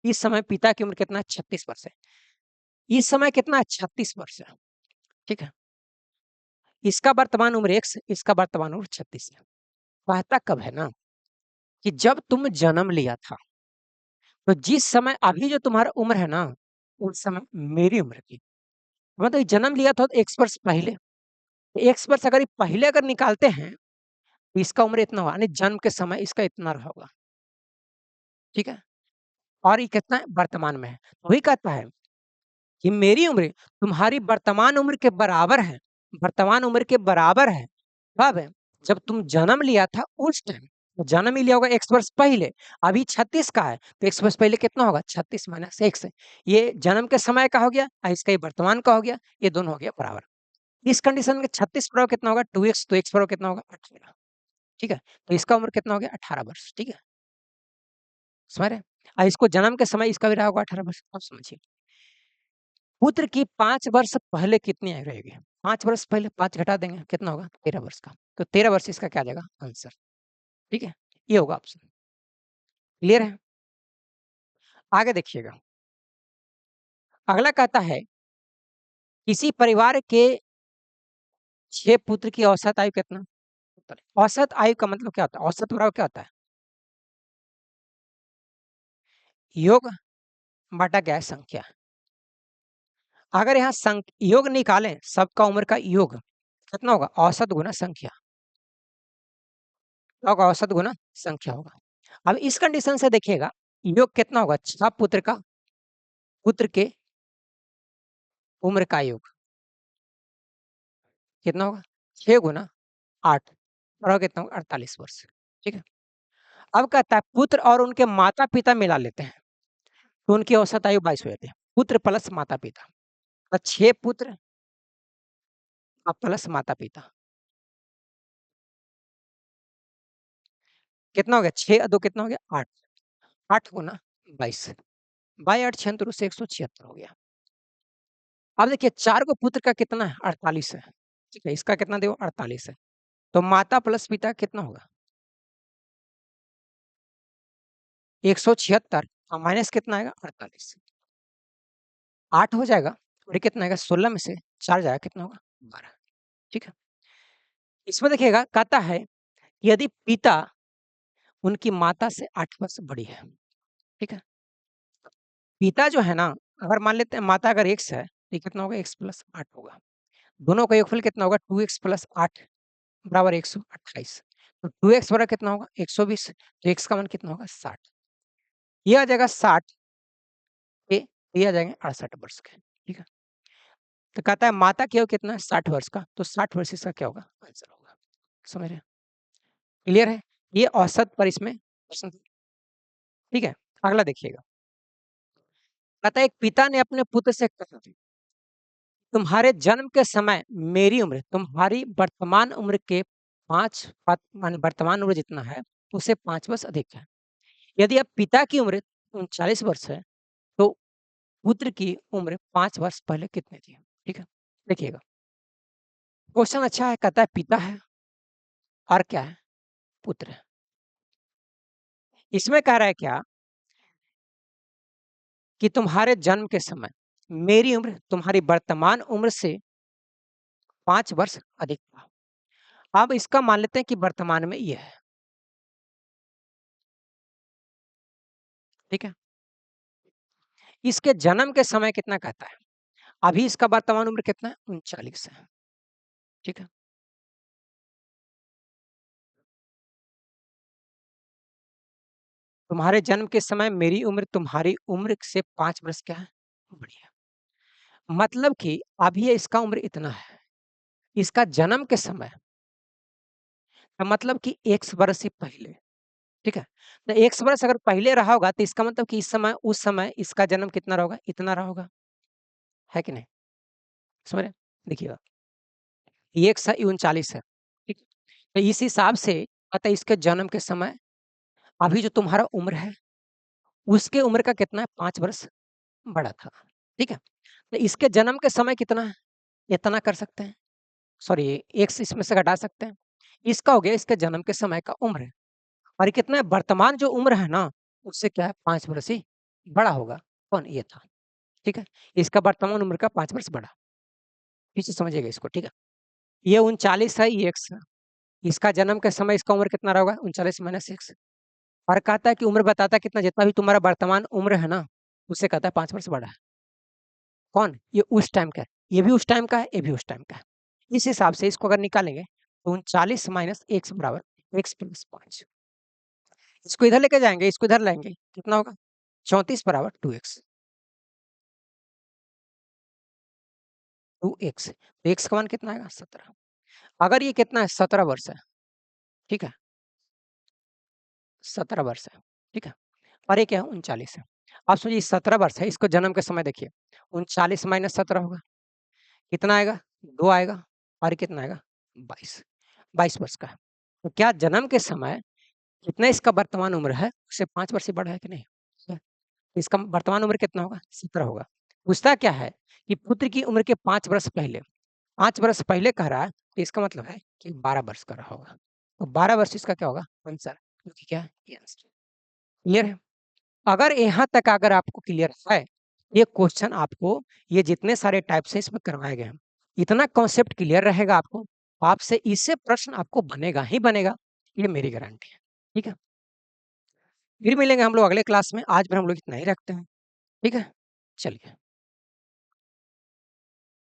इस समय पिता की उम्र कितना है? 36 वर्ष है। इस समय कितना है? 36 वर्ष है, ठीक है? इसका वर्तमान उम्र X, इसका वर्तमान उम्र 36 है। कहता कब है ना, कि जब तुम जन्म लिया था, तो जिस समय अभी जो तुम्हारा उम्र है ना, उस समय मेरी उम्र थी। मतलब जन्म लिया था तो X वर्ष पहले। X वर्ष अगर ये पहले अगर निकालते हैं, तो इसका उम्र इतना हुआ, यानी जन्म के समय इसका इतना रहा होगा, ठीक है? और ये कितना है? वर्तमान में है। वही कहता है कि मेरी उम्र तुम्हारी वर्तमान उम्र के बराबर है, वर्तमान उम्र के बराबर है। कब है? जब तुम जन्म लिया था उस टाइम। तो जन्म ही लिया होगा X वर्ष पहले, अभी 36 का है, तो X वर्ष पहले कितना होगा? 36 माइनस X। ये जन्म के समय का हो गया और इसका ये वर्तमान का हो गया, ये दोनों हो गया बराबर। इस कंडीशन में 36 बराबर कितना होगा? 2x, तो x बराबर कितना होगा? 18, ठीक है? तो इसका उम्र कितना हो गया? 18 वर्ष, ठीक है? समझ रहे हैं? इसको जन्म के समय इसका भी रहा होगा 18 वर्ष। अब समझिए, पुत्र की 5 वर्ष पहले कितनी आयु रहेगी? 5 वर्ष पहले 5 घटा देंगे, कितना होगा? 13 वर्ष का। तो 13 वर्ष इसका क्या आ जाएगा? आंसर, ठीक है? ये होगा ऑप्शन। क्लियर है? आगे देखिएगा, अगला कहता है, किसी परिवार के 6 पुत्र की औसत आयु कितना? औसत आयु का मतलब क्या होता है? औसत बराबर क्या होता है? योग बटा क्या है? संख्या। अगर यहाँ योग निकालें, सबका उम्र का योग कितना होगा? औसत गुना संख्या। क्या होगा? औसत गुना संख्या होगा। अब इस कंडीशन से देखिएगा, योग कितना होगा? 6 पुत्र का, पुत्र के उम्र का योग कितना होगा? 6 गुना 8 और कितना होगा? 48 वर्ष, ठीक है? अब कहता है पुत्र और उनके माता पिता मिला लेते हैं, तो उनकी औसत आयु 22 हो जाती है। पुत्र प्लस माता पिता, और 6 पुत्र प्लस माता पिता कितना हो गया? 6 2 कितना हो गया? 8। 8 गुना 22, बाई 8 छिहत्तर से 176 हो गया। अब देखिए 4 को पुत्र का कितना है? 48 है, ठीक है? इसका कितना देखो? 48 है। तो माता प्लस पिता कितना होगा? 176 और माइनस कितना आएगा? 48। 8 हो जाएगा और ये कितना आएगा? 16 में से 4 जाएगा, कितना होगा? 12, ठीक है? इसमें देखिएगा कहता है, यदि पिता उनकी माता से 8 वर्ष बड़ी है, ठीक है? पिता जो है ना, अगर मान लेते हैं माता अगर x है, तो ये कितना होगा x प्लस 8 होगा। दोनों का योगफल कितना होगा 2x प्लस 8 बराबर 128। तो 2x बराबर कितना होगा 120, तो x का मान कितना होगा 60। ये आ जाएगा 60 के, ये आ जाएंगे 68 वर्ष के, ठीक है? तो कहता है माता की आयु कितना है 60 वर्ष का, तो 60 वर्ष इसका क्या होगा आंसर होगा। समझ रहे हैं? क्लियर है? ये औसत पर इसमें प्रश्न था, ठीक है? अगला देखिएगा। कहता है एक पिता ने अपने पुत्र से कहा, तुम्हारे जन्म के समय मेरी उम्र तुम्हारी वर्तमान उम्र के 5 माने वर्तमान उम्र जितना है, उससे 5 वर्ष अधिक है। यदि अब पिता की उम्र 39 वर्ष है, तो पुत्र की उम्र 5 वर्ष पहले कितनी थी? ठीक है? देखिएगा, क्वेश्चन अच्छा है, कहता है पिता है और क्या है? पुत्र है। इसमें कह रहा है क्या कि तुम्हारे जन्म के समय मेरी उम्र तुम्हारी वर्तमान उम्र से 5 वर्ष अधिक था। अब इसका मान लेते हैं कि वर्तमान में ये है, ठीक है? इसके जन्म के समय कितना कहता है? अभी इसका वर्तमान उम्र कितना है? 39 है, ठीक है? तुम्हारे जन्म के समय मेरी उम्र तुम्हारी उम्र से 5 वर्ष क्या है? बड़ी है। मतलब कि अभी ये इसका उम्र इतना है, इसका जन्म के समय का मतलब कि 1 वर्ष से पहले, ठीक है? तो 1 वर्ष अगर पहले रहा होगा, तो इसका मतलब कि इस समय उस समय इसका जन्म कितना रहा होगा? इतना रहा होगा, है कि नहीं? समझ रहे हैं? देखिएगा, ये 1 स 39 है, ठीक है? तो इस हिसाब से अतः इसके जन्म के समय अभी जो तुम्हारा उम्र है, उसके उम्र का कितना है? 5 वर्ष बड़ा था, ठीक है? तो इसके जन्म के समय कितना है? इतना कर सकते हैं, सॉरी 1 से इसमें से घटा सकते हैं। इसका हो गया इसके जन्म के समय का उम्र, और ये कितना है? वर्तमान जो उम्र है ना, उससे क्या है? 5 वर्ष ही बड़ा होगा। कौन? ये था, ठीक है? इसका वर्तमान उम्र का 5 वर्ष बड़ा। फिर से समझिएगा इसको, ठीक है? ये 39 है, ये x है। इसका जन्म के समय इसका उम्र कितना रहा होगा? 39 माइनस x। और कहता है कि उम्र बताता है कितना, जितना भी तुम्हारा वर्तमान उम्र है ना, उससे कहता है 5 वर्ष बड़ा है। कौन? ये उस टाइम का है, ये भी उस टाइम का है, ये भी उस टाइम का है। इस हिसाब से इसको अगर निकालेंगे, तो 39 माइनस x बराबर x प्लस 5। इसको इधर लेके जाएँगे, इसको इधर लाएँगे, कितना होगा? 34 बराबर 2x, 2x। तो x का मान कितना आएगा? 17। अगर ये कितना है? 17 वर्ष है, ठीक है? 17 वर्ष है, ठीक है? और ये क्या है? 39 है। अब सोचिए 17 वर्ष है, इसको जन्म के समय देखिए, 39 माइनस 17 होगा, कितना आएगा? 2 आएगा, और ये कितना आएगा? 22, 22 वर्ष का है। तो क्या जन्म के समय कितना इसका वर्तमान उम्र है, उससे 5 वर्ष से बड़ा है कि नहीं? है। इसका वर्तमान उम्र कितना होगा? 17 होगा। पूछता क्या है कि पुत्र की उम्र के 5 वर्ष पहले, 5 वर्ष पहले कह रहा है, तो इसका मतलब है कि 12 वर्ष का रहा होगा। तो 12 वर्ष इसका क्या होगा? आंसर, क्योंकि क्या है? ये आंसर। क्लियर है? अगर यहाँ तक अगर आपको क्लियर है, ये क्वेश्चन आपको ये जितने सारे टाइप से इसमें करवाए गए हैं, इतना कॉन्सेप्ट क्लियर रहेगा आपको, आपसे इससे प्रश्न आपको बनेगा ही बनेगा, ये मेरी गारंटी है। ठीक है? फिर मिलेंगे हम लोग अगले क्लास में, आज फिर हम लोग इतना ही रखते हैं। ठीक है? चलिए।